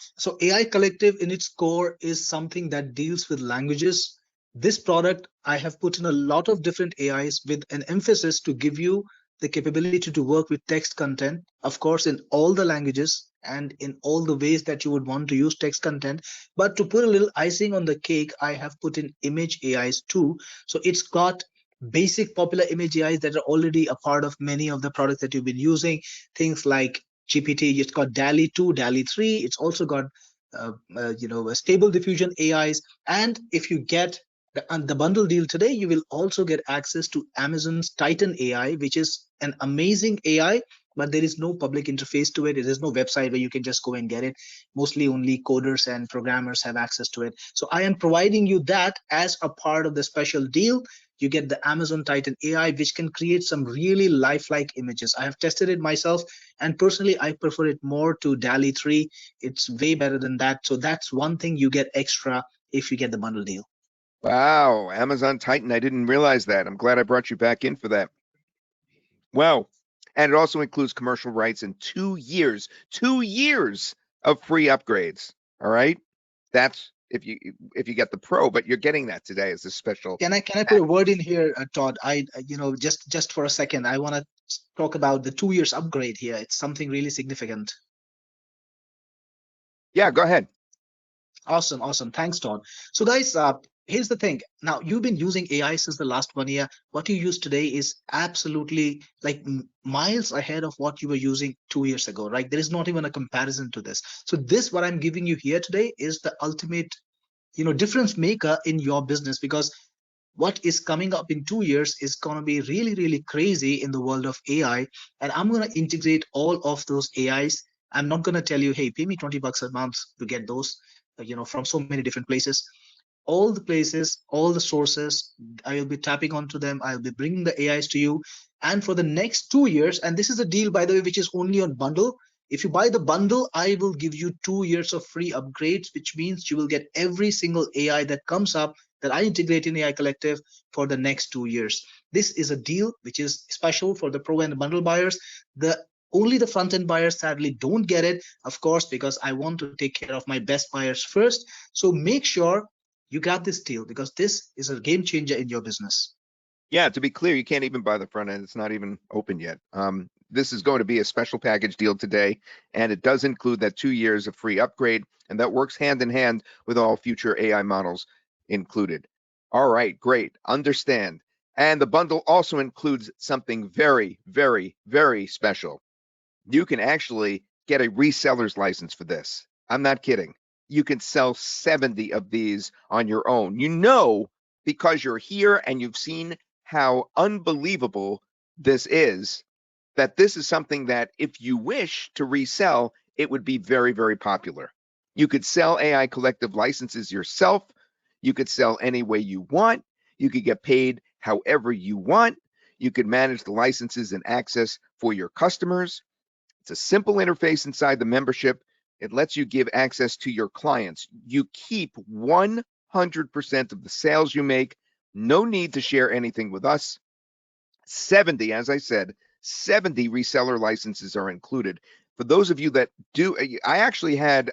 AI Collective in its core is something that deals with languages. This product, I have put in a lot of different AIs with an emphasis to give you the capability to work with text content, of course, in all the languages and in all the ways that you would want to use text content. But to put a little icing on the cake, I have put in image AIs too. So it's got basic popular image AIs that are already a part of many of the products that you've been using. Things like GPT, it's got DALI 2, DALI 3. It's also got a stable diffusion AIs. And if you get the bundle deal today, you will also get access to Amazon's Titan AI, which is an amazing AI, but there is no public interface to it. There is no website where you can just go and get it. Mostly only coders and programmers have access to it. So I am providing you that as a part of the special deal. You get the Amazon Titan AI, which can create some really lifelike images. I have tested it myself, and personally, I prefer it more to DALI 3. It's way better than that. So that's one thing you get extra if you get the bundle deal. Wow, Amazon Titan. I didn't realize that. I'm glad I brought you back in for that. Wow. And it also includes commercial rights and 2 years of free upgrades. All right. That's if you get the pro, but you're getting that today as a special. Can I put a word in here, Todd? Just for a second, I want to talk about the 2 years upgrade here. It's something really significant. Yeah, go ahead. Awesome, awesome. Thanks, Todd. So, guys, here's the thing. Now, you've been using AI since the last 1 year. What you use today is absolutely like miles ahead of what you were using 2 years ago, right? There is not even a comparison to this. So, this, what I'm giving you here today, is the ultimate, difference maker in your business, because what is coming up in 2 years is going to be really, really crazy in the world of AI. And I'm going to integrate all of those AIs. I'm not going to tell you, hey, pay me $20 a month to get those, from so many different places. All the places, all the sources, I will be tapping onto them. I'll be bringing the AIs to you. And for the next 2 years, and this is a deal, by the way, which is only on bundle. If you buy the bundle, I will give you 2 years of free upgrades, which means you will get every single AI that comes up that I integrate in AI Collective for the next 2 years. This is a deal which is special for the pro and the bundle buyers. The only the front end buyers sadly don't get it, of course, because I want to take care of my best buyers first. So make sure you got this deal, because this is a game changer in your business. Yeah, to be clear, you can't even buy the front end. It's not even open yet. This is going to be a special package deal today, and it does include that 2 years of free upgrade, and that works hand in hand with all future AI models included. All right, great. Understand. And the bundle also includes something very, very, very special. You can actually get a reseller's license for this. I'm not kidding. You can sell 70 of these on your own. You know, because you're here and you've seen how unbelievable this is, that this is something that if you wish to resell, it would be very, very popular. You could sell AI Collective licenses yourself. You could sell any way you want. You could get paid however you want. You could manage the licenses and access for your customers. It's a simple interface inside the membership. It lets you give access to your clients. You keep 100% of the sales you make. No need to share anything with us. 70, as I said, 70 reseller licenses are included. For those of you that do, I actually had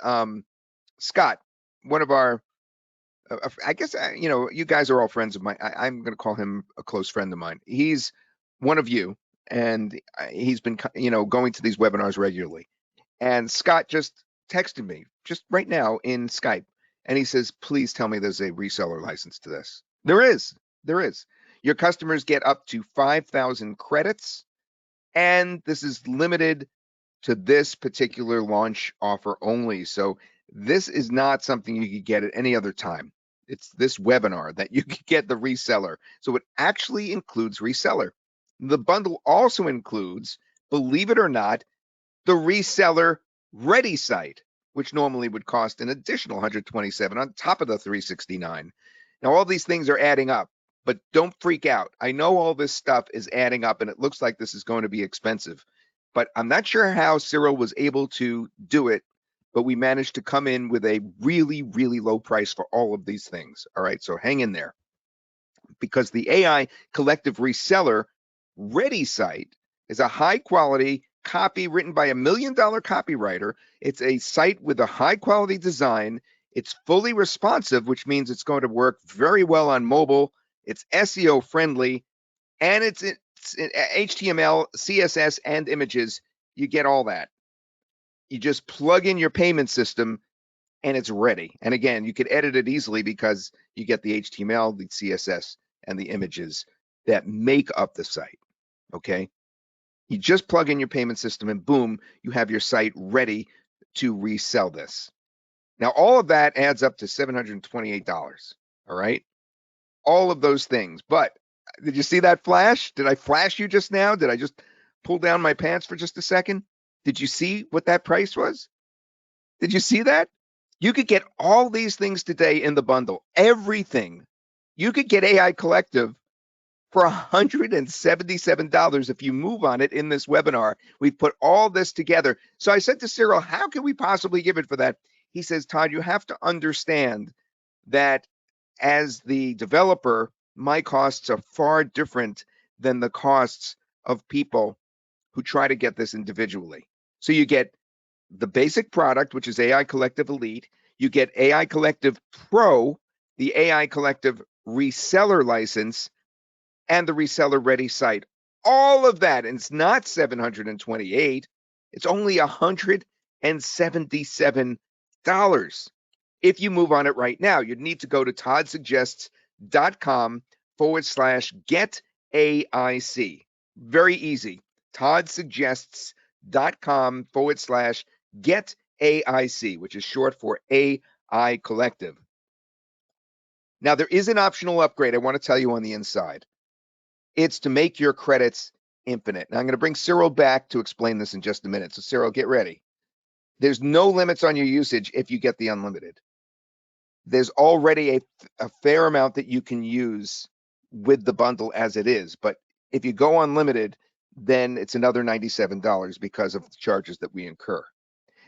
Scott, one of our, I guess, you guys are all friends of mine. I'm going to call him a close friend of mine. He's one of you, and he's been, going to these webinars regularly. And Scott just texted me just right now in Skype, and he says, please tell me there's a reseller license to this. There is. There is. Your customers get up to 5,000 credits, and this is limited to this particular launch offer only. So this is not something you could get at any other time. It's this webinar that you could get the reseller. So it actually includes reseller. The bundle also includes, believe it or not, the reseller ready site, which normally would cost an additional 127 on top of the 369. Now, all these things are adding up, but don't freak out. I know all this stuff is adding up and it looks like this is going to be expensive, but I'm not sure how Cyril was able to do it, but we managed to come in with a really, really low price for all of these things. All right, so hang in there, because the AI Collective Reseller Ready site is a high quality copy written by $1 million copywriter. It's a site with a high quality design. It's fully responsive, which means it's going to work very well on mobile. It's SEO friendly, and it's HTML, CSS, and images. You get all that. You just plug in your payment system and it's ready. And again, you could edit it easily because you get the HTML, the CSS, and the images that make up the site. Okay. You just plug in your payment system and boom, you have your site ready to resell this. Now, all of that adds up to $728. All right. All of those things. But did you see that flash? Did I flash you just now? Did I just pull down my pants for just a second? Did you see what that price was? Did you see that? You could get all these things today in the bundle. Everything. You could get AI Collective for $177 if you move on it in this webinar. We've put all this together. So I said to Cyril, how can we possibly give it for that? He says, Todd, you have to understand that as the developer, my costs are far different than the costs of people who try to get this individually. So you get the basic product, which is AI Collective Elite. You get AI Collective Pro, the AI Collective reseller license, and the reseller ready site. All of that, and it's not 728, it's only $177. If you move on it right now, you'd need to go to toddsuggests.com/get AIC. Very easy. toddsuggests.com/get AIC, which is short for AI Collective. Now, there is an optional upgrade I want to tell you on the inside. It's to make your credits infinite. Now, I'm going to bring Cyril back to explain this in just a minute. So, Cyril, get ready. There's no limits on your usage if you get the unlimited. There's already a fair amount that you can use with the bundle as it is. But if you go unlimited, then it's another $97 because of the charges that we incur.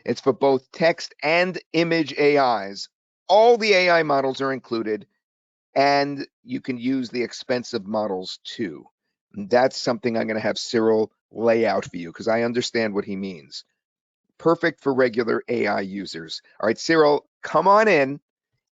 It's for both text and image AIs. All the AI models are included, and you can use the expensive models too. And that's something I'm going to have Cyril lay out for you because I understand what he means. Perfect for regular AI users. All right, Cyril, come on in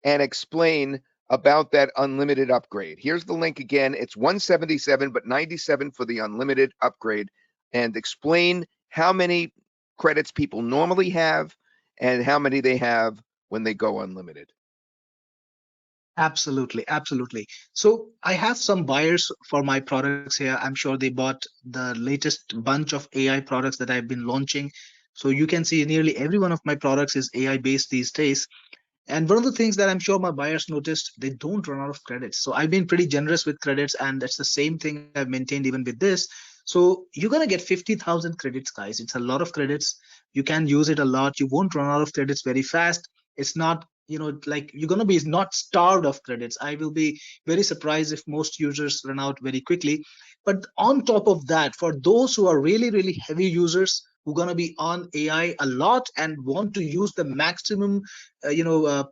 and explain about that unlimited upgrade. Here's the link again. It's $177, but $97 for the unlimited upgrade. And explain how many credits people normally have and how many they have when they go unlimited. Absolutely, absolutely. So I have some buyers for my products here. I'm sure they bought the latest bunch of AI products that I've been launching. So you can see nearly every one of my products is AI based these days. And one of the things that I'm sure my buyers noticed, they don't run out of credits. So I've been pretty generous with credits, and that's the same thing I've maintained even with this. So you're gonna get 50,000 credits, guys. It's a lot of credits. You can use it a lot. You won't run out of credits very fast. It's not, like you're gonna be not starved of credits. I will be very surprised if most users run out very quickly. But on top of that, for those who are really, really heavy users, who are gonna be on AI a lot and want to use the maximum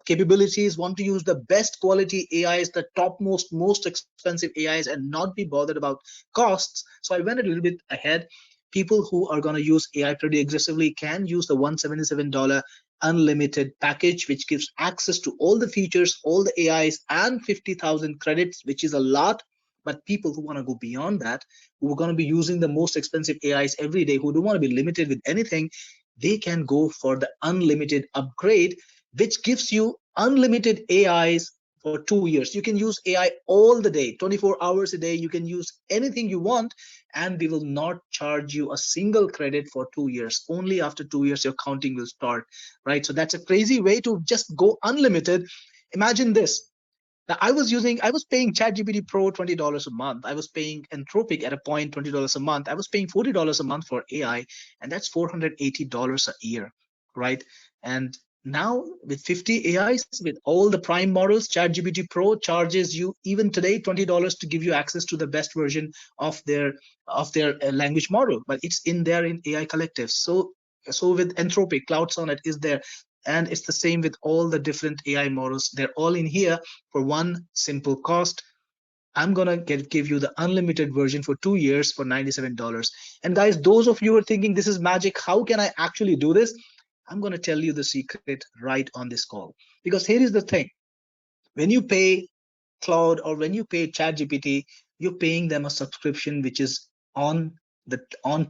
capabilities, want to use the best quality AIs, the topmost, most expensive AIs, and not be bothered about costs. So I went a little bit ahead. People who are going to use AI pretty aggressively can use the $177 unlimited package, which gives access to all the features, all the AIs, and 50,000 credits, which is a lot. But people who want to go beyond that, who are going to be using the most expensive AIs every day, who don't want to be limited with anything, they can go for the unlimited upgrade, which gives you unlimited AIs for 2 years. You can use AI all the day, 24 hours a day. You can use anything you want, and we will not charge you a single credit for 2 years. Only after 2 years, your counting will start, right? So that's a crazy way to just go unlimited. Imagine this. Now, I was paying ChatGPT Pro $20 a month. I was paying Anthropic at a point $20 a month. I was paying $40 a month for AI, and that's $480 a year, right? And now with 50 AIs, with all the prime models, ChatGPT Pro charges you even today $20 to give you access to the best version of their language model. But it's in there in AI Collective. So with Anthropic, Cloud Sonnet is there, and it's the same with all the different AI models. They're all in here for one simple cost. I'm gonna give you the unlimited version for 2 years for $97. And guys, those of you who are thinking this is magic, how can I actually do this? I'm gonna tell you the secret right on this call. Because here is the thing: when you pay Cloud or when you pay ChatGPT, you're paying them a subscription which is on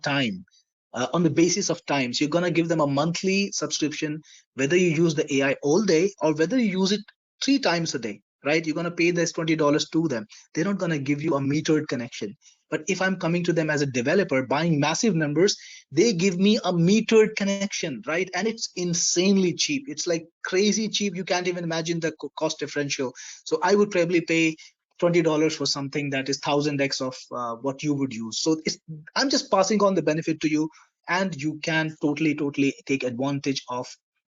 time, on the basis of time. So you're gonna give them a monthly subscription, whether you use the AI all day or whether you use it 3 times a day. Right? You're gonna pay this $20 to them. They're not gonna give you a metered connection. But if I'm coming to them as a developer buying massive numbers, they give me a metered connection, right? And it's insanely cheap. It's like crazy cheap. You can't even imagine the cost differential. So I would probably pay $20 for something that is 1000x of what you would use. So I'm just passing on the benefit to you, and you can totally take advantage of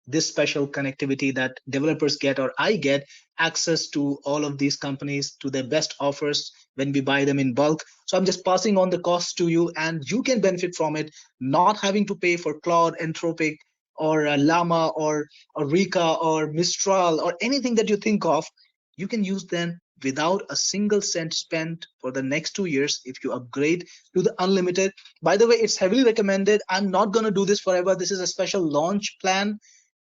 this special connectivity that developers get, or I get access to all of these companies to their best offers when we buy them in bulk. So I'm just passing on the cost to you, and you can benefit from it, not having to pay for Claude, Anthropic, or Llama, or Rika, or Mistral, or anything that you think of. You can use them without a single cent spent for the next 2 years if you upgrade to the unlimited. By the way, it's heavily recommended. I'm not going to do this forever. This is a special launch plan.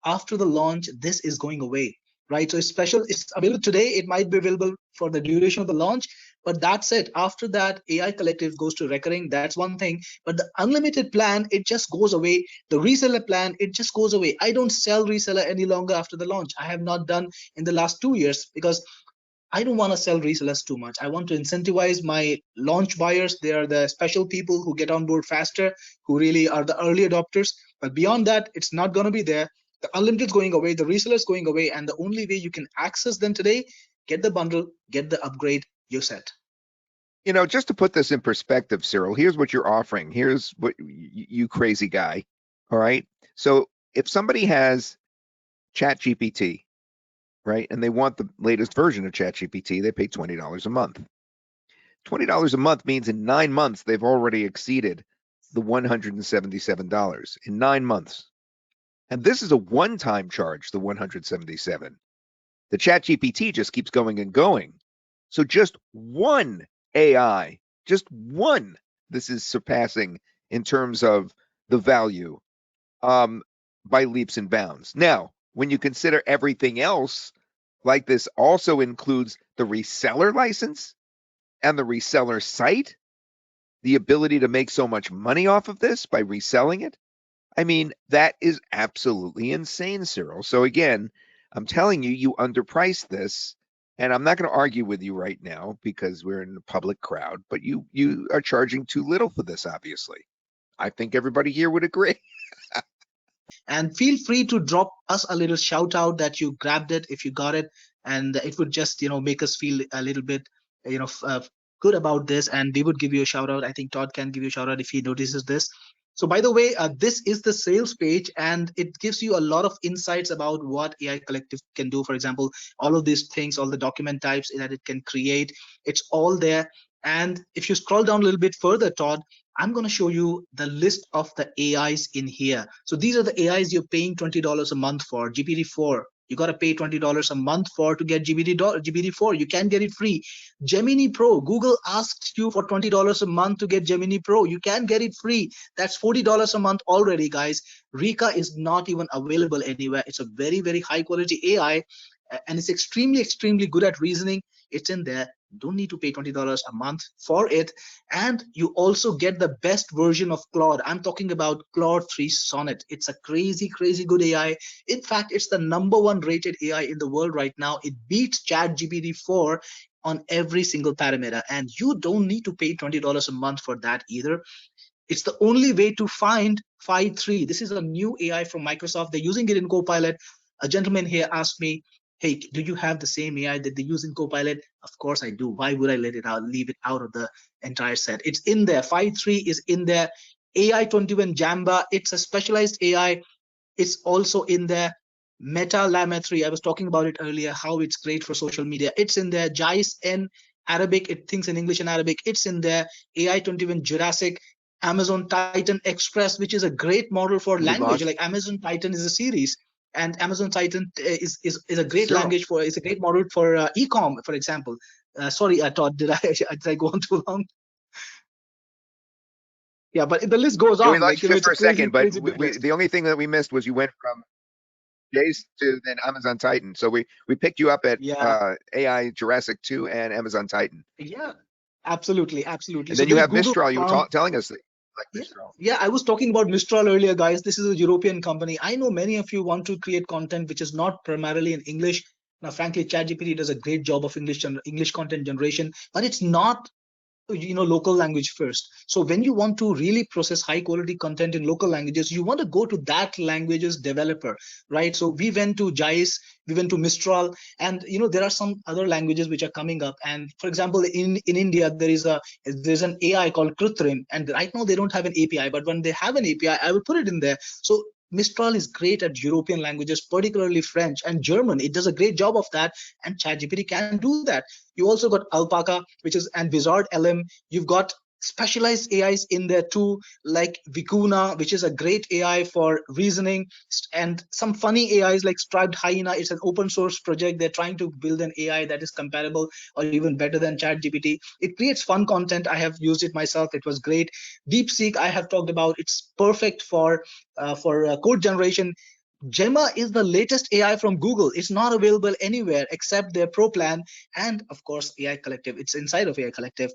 After the launch, this is going away, right? So it's special. It's available today. It might be available for the duration of the launch, but that's it. After that, AI Collective goes to recurring. That's one thing. But the unlimited plan, it just goes away. The reseller plan, it just goes away. I don't sell reseller any longer after the launch. I have not done in the last 2 years because I don't want to sell resellers too much. I want to incentivize my launch buyers. They are the special people who get on board faster, who really are the early adopters. But beyond that, it's not going to be there. The unlimited is going away, the reseller is going away, and the only way you can access them today, get the bundle, get the upgrade, you're set. Just to put this in perspective, Cyril, here's what you're offering. Here's what you crazy guy. All right. So if somebody has ChatGPT, right, and they want the latest version of ChatGPT, they pay $20 a month. $20 a month means in 9 months, they've already exceeded the $177 in 9 months. And this is a one-time charge, the 177. The ChatGPT just keeps going and going. So just one AI, just one, this is surpassing in terms of the value by leaps and bounds. Now, when you consider everything else, like this also includes the reseller license and the reseller site, the ability to make so much money off of this by reselling it. I mean, that is absolutely insane, Cyril. So again, I'm telling you, you underpriced this. And I'm not going to argue with you right now because we're in a public crowd, but you are charging too little for this, obviously. I think everybody here would agree. And feel free to drop us a little shout out that you grabbed it if you got it, and it would just make us feel a little bit you know f- uh, good about this, and we would give you a shout out. I think Todd can give you a shout out if he notices this. So by the way, this is the sales page, and it gives you a lot of insights about what AI Collective can do. For example, all of these things, all the document types that it can create, it's all there. And if you scroll down a little bit further, Todd, I'm going to show you the list of the AIs in here. So these are the AIs you're paying $20 a month for. GPT-4, you got to pay $20 a month for to get GPT-4. You can get it free. Gemini Pro, Google asks you for $20 a month to get Gemini Pro. You can get it free. That's $40 a month already, guys. Rika is not even available anywhere. It's a very, very high quality AI, and it's extremely, extremely good at reasoning. It's in there. Don't need to pay $20 a month for it. And you also get the best version of Claude. I'm talking about Claude 3 Sonnet. It's a crazy, crazy good AI. In fact, it's the #1 rated AI in the world right now. It beats ChatGPT 4 on every single parameter. And you don't need to pay $20 a month for that either. It's the only way to find Phi 3. This is a new AI from Microsoft. They're using it in Copilot. A gentleman here asked me, hey, do you have the same AI that they use in Copilot? Of course I do. Why would I leave it out of the entire set? It's in there. Phi 3 is in there. AI 21 Jamba, it's a specialized AI. It's also in there. Meta Llama 3, I was talking about it earlier, how it's great for social media. It's in there. JICE in Arabic, it thinks in English and Arabic. It's in there. AI 21 Jurassic, Amazon Titan Express, which is a great model for We language. lost Like Amazon Titan is a series, and Amazon Titan is a great Cyril. language for, it's a great model for e-com, for example. Sorry, Todd, did I go on too long? Yeah, but the list goes Yeah, we on. lost Like, you just it's for a a crazy, second, but crazy big list. the only thing that we missed was you went from Jace to then Amazon Titan. So we picked you up at Yeah, AI Jurassic 2 and Amazon Titan. yeah, absolutely, absolutely. And So then you there's have Google Mistral. You were Farm. telling us that you like Yeah, Mistral. yeah. I was talking about Mistral earlier, guys. This is a European company. I know many of you want to create content which is not primarily in English. Now, frankly, ChatGPT does a great job of English content generation, but it's not local language first. So when you want to really process high quality content in local languages, you want to go to that language's developer, right? So we went to JICE, we went to Mistral, and there are some other languages which are coming up. And for example, in India there's an AI called Krutrim, and right now they don't have an API, but when they have an API, I will put it in there. So Mistral is great at European languages, particularly French and German. It does a great job of that, and ChatGPT can do that. You also got Alpaca, which is, and Wizard LM. You've got specialized AIs in there too, like Vicuna, which is a great AI for reasoning, and some funny AIs like Striped Hyena. It's an open source project. They're trying to build an AI that is comparable or even better than ChatGPT. It creates fun content. I have used it myself. It was great. DeepSeek, I have talked about. It's perfect for code generation. Gemma is the latest AI from Google. It's not available anywhere except their Pro plan. And of course, AI Collective. It's inside of AI Collective.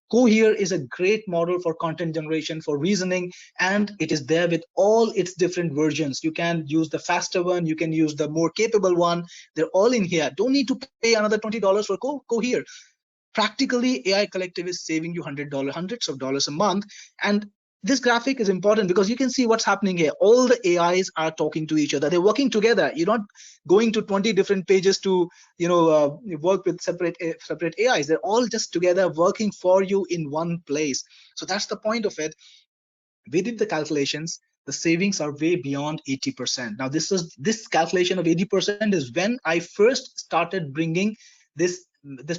Cohere is a great model for content generation, for reasoning, and it is there with all its different versions. You can use the faster one, you can use the more capable one. They're all in here. Don't need to pay another $20 for Cohere. Practically, AI Collective is saving you hundreds of dollars a month. And this graphic is important because you can see what's happening here. All the AIs are talking to each other. They're working together. You're not going to 20 different pages to work with separate AIs. They're all just together working for you in one place. So that's the point of it. We did the calculations. The savings are way beyond 80%. Now this calculation of 80% is when I first started bringing this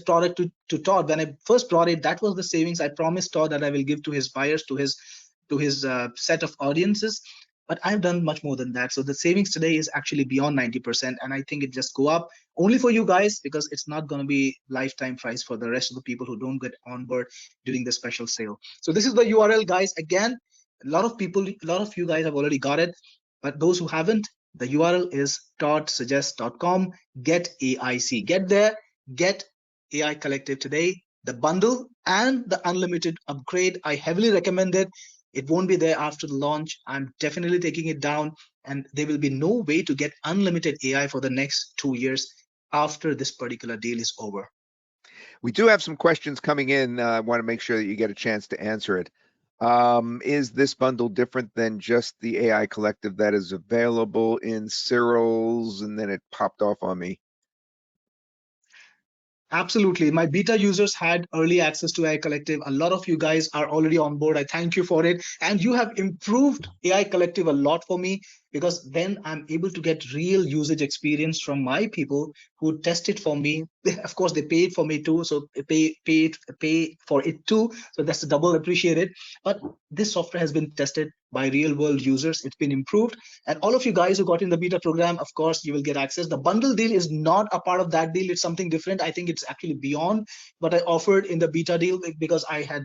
product to Todd. When I first brought it, that was the savings I promised Todd that I will give to his buyers, to his set of audiences. But I've done much more than that. So the savings today is actually beyond 90%, and I think it just go up only for you guys, because it's not going to be lifetime price for the rest of the people who don't get on board during the special sale. So this is the URL, guys. Again, a lot of you guys have already got it, but those who haven't, the URL is toddsuggest.com. Get AIC. Get there, get AI Collective today. The bundle and the unlimited upgrade, I heavily recommend it. It won't be there after the launch. I'm definitely taking it down, and there will be no way to get unlimited AI for the next 2 years. after this particular deal is over. We do have some questions coming in. I want to make sure that you get a chance to answer it. Is this bundle different than just the AI collective that is available in Cyril's? And then it popped off on me. Absolutely. My beta users had early access to AI Collective. A lot of you guys are already on board. I thank you for it. And you have improved AI Collective a lot for me, because then I'm able to get real usage experience from my people who test it for me. Of course, they paid for me too. So pay for it too. So that's double appreciated. But this software has been tested by real world users. It's been improved. And all of you guys who got in the beta program, of course, you will get access. The bundle deal is not a part of that deal. It's something different. I think it's actually beyond what I offered in the beta deal, because I had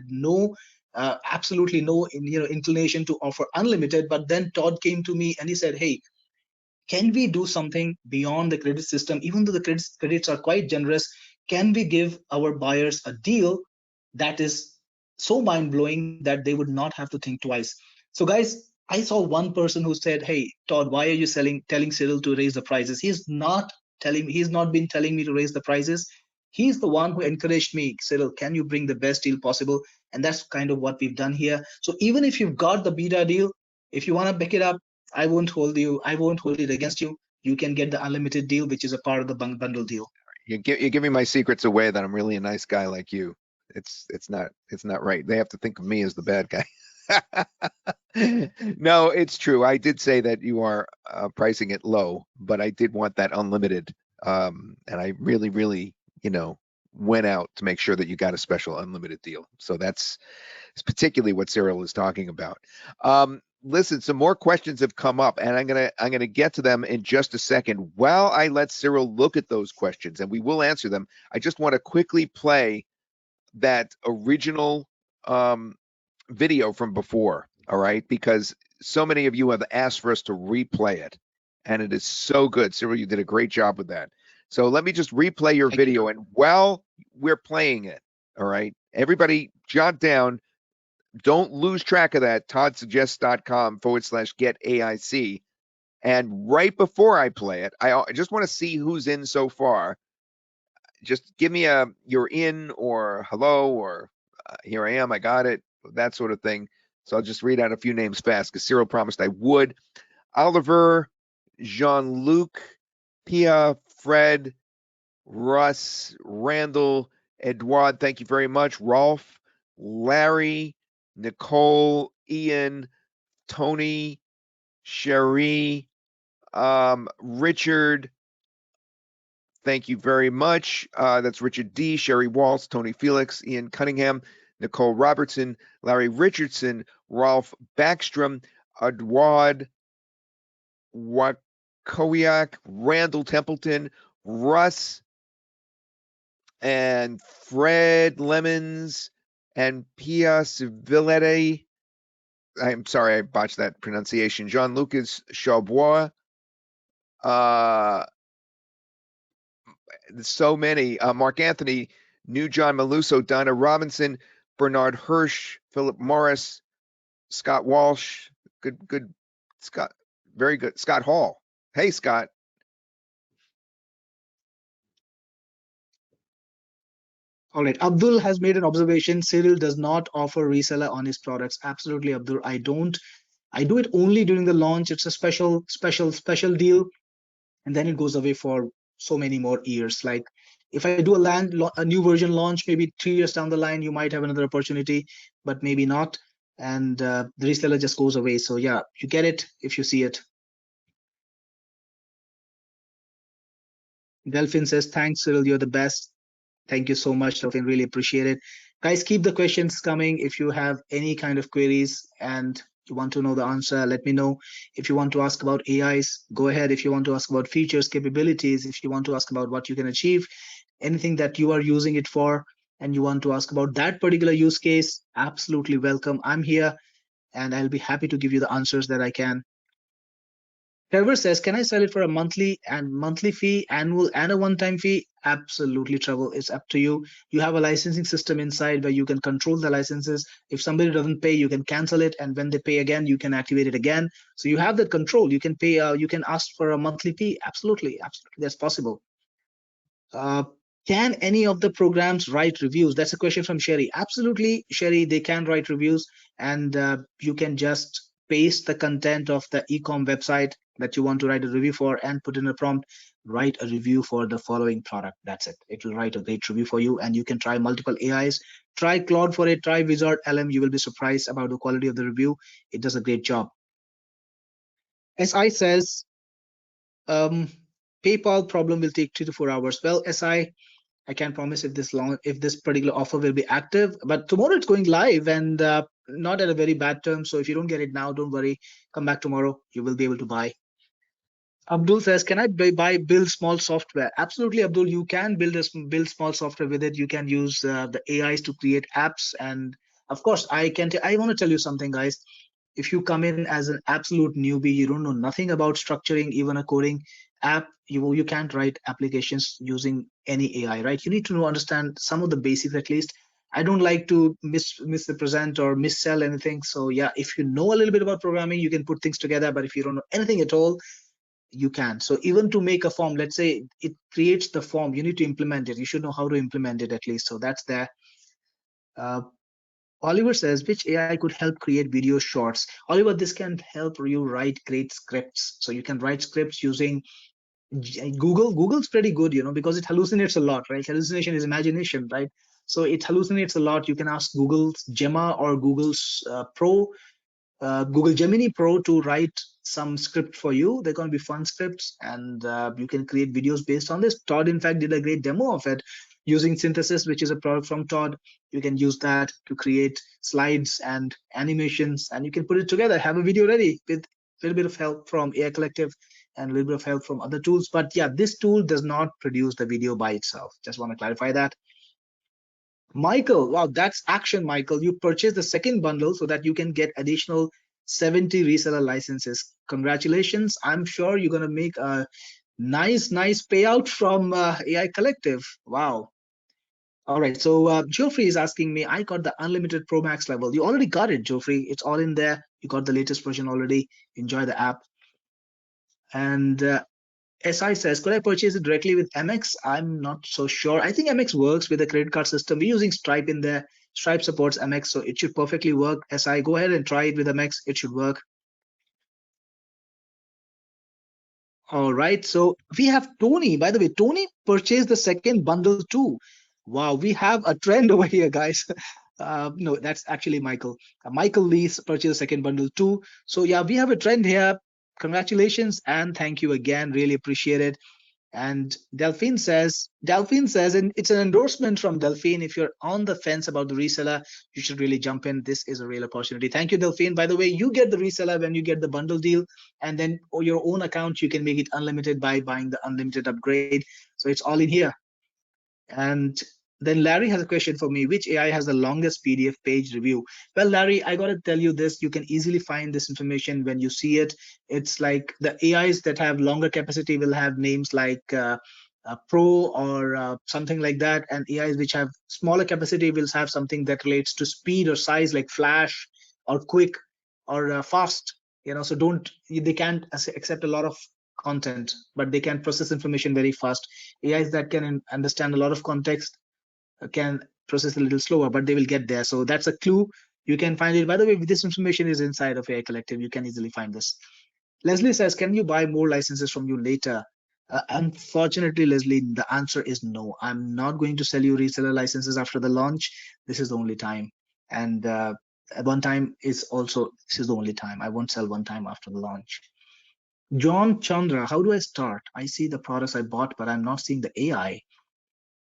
absolutely no inclination to offer unlimited. But then Todd came to me and he said, hey, can we do something beyond the credit system? Even though the credits are quite generous, can we give our buyers a deal that is so mind blowing that they would not have to think twice? So, guys, I saw one person who said, hey, Todd, why are you telling Cyril to raise the prices? He's not been telling me to raise the prices. He's the one who encouraged me, Cyril, can you bring the best deal possible? And that's kind of what we've done here. So even if you've got the beta deal, if you want to pick it up, I won't hold it against you. You can get the unlimited deal, which is a part of the bundle deal. You're giving my secrets away that I'm really a nice guy like you. It's not right. They have to think of me as the bad guy. No, it's true. I did say that you are pricing it low, but I did want that unlimited. And I really, really, went out to make sure that you got a special unlimited deal. So that's particularly what Cyril is talking about. Listen, some more questions have come up, and I'm gonna get to them in just a second. While I let Cyril look at those questions, and we will answer them, I just want to quickly play that original video from before, all right? Because so many of you have asked for us to replay it, and it is so good. Cyril, you did a great job with that. So let me just replay your video, and while we're playing it, all right, everybody jot down, don't lose track of that, toddsuggests.com/get AIC. And right before I play it, I just want to see who's in so far. Just give me a you're in or hello or here I am, I got it, that sort of thing. So I'll just read out a few names fast because Cyril promised I would. Oliver, Jean-Luc, Pia, Fred, Russ, Randall, Edouard, thank you very much. Rolf, Larry, Nicole, Ian, Tony, Cherie, Richard, thank you very much. That's Richard D., Sherry Waltz, Tony Felix, Ian Cunningham, Nicole Robertson, Larry Richardson, Rolf Backstrom, Edouard Wakowiak, Randall Templeton, Russ, and Fred Lemons, and Pia Civilete. I'm sorry, I botched that pronunciation. Jean-Lucas Chaubois. So many. Mark Anthony, New John Maluso, Donna Robinson, Bernard Hirsch, Philip Morris, Scott Walsh. Good. Scott, very good. Scott Hall. Hey, Scott. All right. Abdul has made an observation. Cyril does not offer reseller on his products. Absolutely, Abdul. I don't. I do it only during the launch. It's a special deal, and then it goes away for so many more years. Like if I do a new version launch, maybe 3 years down the line, you might have another opportunity, but maybe not. And the reseller just goes away. So yeah, you get it if you see it. Delphin says, thanks, Cyril. You're the best. Thank you so much, Delphin. Really appreciate it. Guys, keep the questions coming. If you have any kind of queries and you want to know the answer, let me know. If you want to ask about AIs, go ahead. If you want to ask about features, capabilities, if you want to ask about what you can achieve, anything that you are using it for, and you want to ask about that particular use case, absolutely welcome. I'm here and I'll be happy to give you the answers that I can. Trevor says, can I sell it for a monthly fee, annual, and a one-time fee? Absolutely, Trevor. It's up to you. You have a licensing system inside where you can control the licenses. If somebody doesn't pay, you can cancel it, and when they pay again, you can activate it again. So you have that control. You can pay. You can ask for a monthly fee. Absolutely, absolutely, that's possible. Uh, can any of the programs write reviews? That's a question from Sherry. Absolutely, Sherry, they can write reviews, and you can just paste the content of the ecom website that you want to write a review for and put in a prompt, write a review for the following product. That's it. It will write a great review for you, and you can try multiple AIs. Try Claude for it, try Wizard LM. You will be surprised about the quality of the review. It does a great job. SI says, um, PayPal problem will take 3 to 4 hours. Well, I can't promise if this particular offer will be active, but tomorrow it's going live and not at a very bad term. So if you don't get it now, don't worry. Come back tomorrow. You will be able to buy. Abdul says, "Can I build small software?" Absolutely, Abdul. You can build small software with it. You can use the AIs to create apps, and of course, I want to tell you something, guys. If you come in as an absolute newbie, you don't know nothing about structuring even a coding app, you can't write applications using any AI, right? You need to know understand some of the basics at least. I don't like to misrepresent or missell anything. So yeah, if you know a little bit about programming, you can put things together. But if you don't know anything at all, you can. So even to make a form, let's say it creates the form, you need to implement it. You should know how to implement it at least. So that's there. Uh, Oliver says, which AI could help create video shorts? Oliver, this can help you write great scripts. So you can write scripts using Google. Google's pretty good, because it hallucinates a lot, right? Hallucination is imagination, right? So it hallucinates a lot. You can ask Google's Gemma or Google's Google Gemini Pro to write some script for you. They're going to be fun scripts, and you can create videos based on this. Todd, in fact, did a great demo of it using Synthesis, which is a product from Todd. You can use that to create slides and animations, and you can put it together, have a video ready with a little bit of help from AI Collective and a little bit of help from other tools. But yeah, this tool does not produce the video by itself. Just want to clarify that. Michael, wow, that's action, Michael. You purchased the second bundle so that you can get additional 70 reseller licenses. Congratulations. I'm sure you're going to make a nice payout from AI Collective. Wow. All right. So Geoffrey is asking me, I got the unlimited Pro Max level. You already got it, Geoffrey. It's all in there. You got the latest version already. Enjoy the app. And SI says, could I purchase it directly with MX? I'm not so sure. I think MX works with a credit card system. We're using Stripe in there. Stripe supports MX, so it should perfectly work. SI, go ahead and try it with MX. It should work. All right. So we have Tony. By the way, Tony purchased the second bundle too. Wow, we have a trend over here, guys. No, that's actually Michael. Michael Lee purchased the second bundle too. So yeah, we have a trend here. Congratulations and thank you again. Really appreciate it. And Delphine says, and it's an endorsement from Delphine. If you're on the fence about the reseller, you should really jump in. This is a real opportunity. Thank you, Delphine. By the way, you get the reseller when you get the bundle deal, and then on your own account, you can make it unlimited by buying the unlimited upgrade. So it's all in here. And then Larry has a question for me. Which AI has the longest PDF page review? Well, Larry, I got to tell you this. You can easily find this information when you see it. It's like the AIs that have longer capacity will have names like Pro or something like that. And AIs which have smaller capacity will have something that relates to speed or size like Flash or Quick or Fast. So they can't accept a lot of content, but they can process information very fast. AIs that can understand a lot of context can process a little slower, but they will get there. So that's a clue. You can find it. By the way, this information is inside of AI Collective. You can easily find this. Leslie says, can you buy more licenses from you later? Unfortunately, Leslie, the answer is no. I'm not going to sell you reseller licenses after the launch. This is the only time. And one time is also, this is the only time. I won't sell one time after the launch. John Chandra, how do I start? I see the products I bought, but I'm not seeing the AI.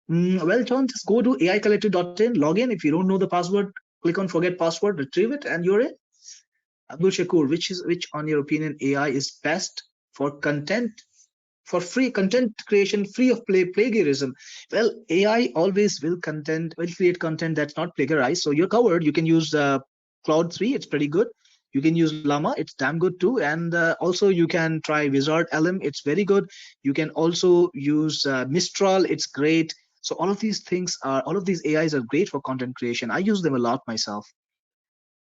Well, John, just go to aicollective.in, log in. If you don't know the password, click on forget password, retrieve it, and you're in. Abdul Shakur, which on your opinion AI is best for content, for free content creation, free of plagiarism? Well, AI always will create content that's not plagiarized. So you're covered. You can use Claude 3, it's pretty good. You can use Llama, it's damn good too. And also you can try Wizard LM, it's very good. You can also use Mistral, it's great. So all of these AIs are great for content creation. I use them a lot myself.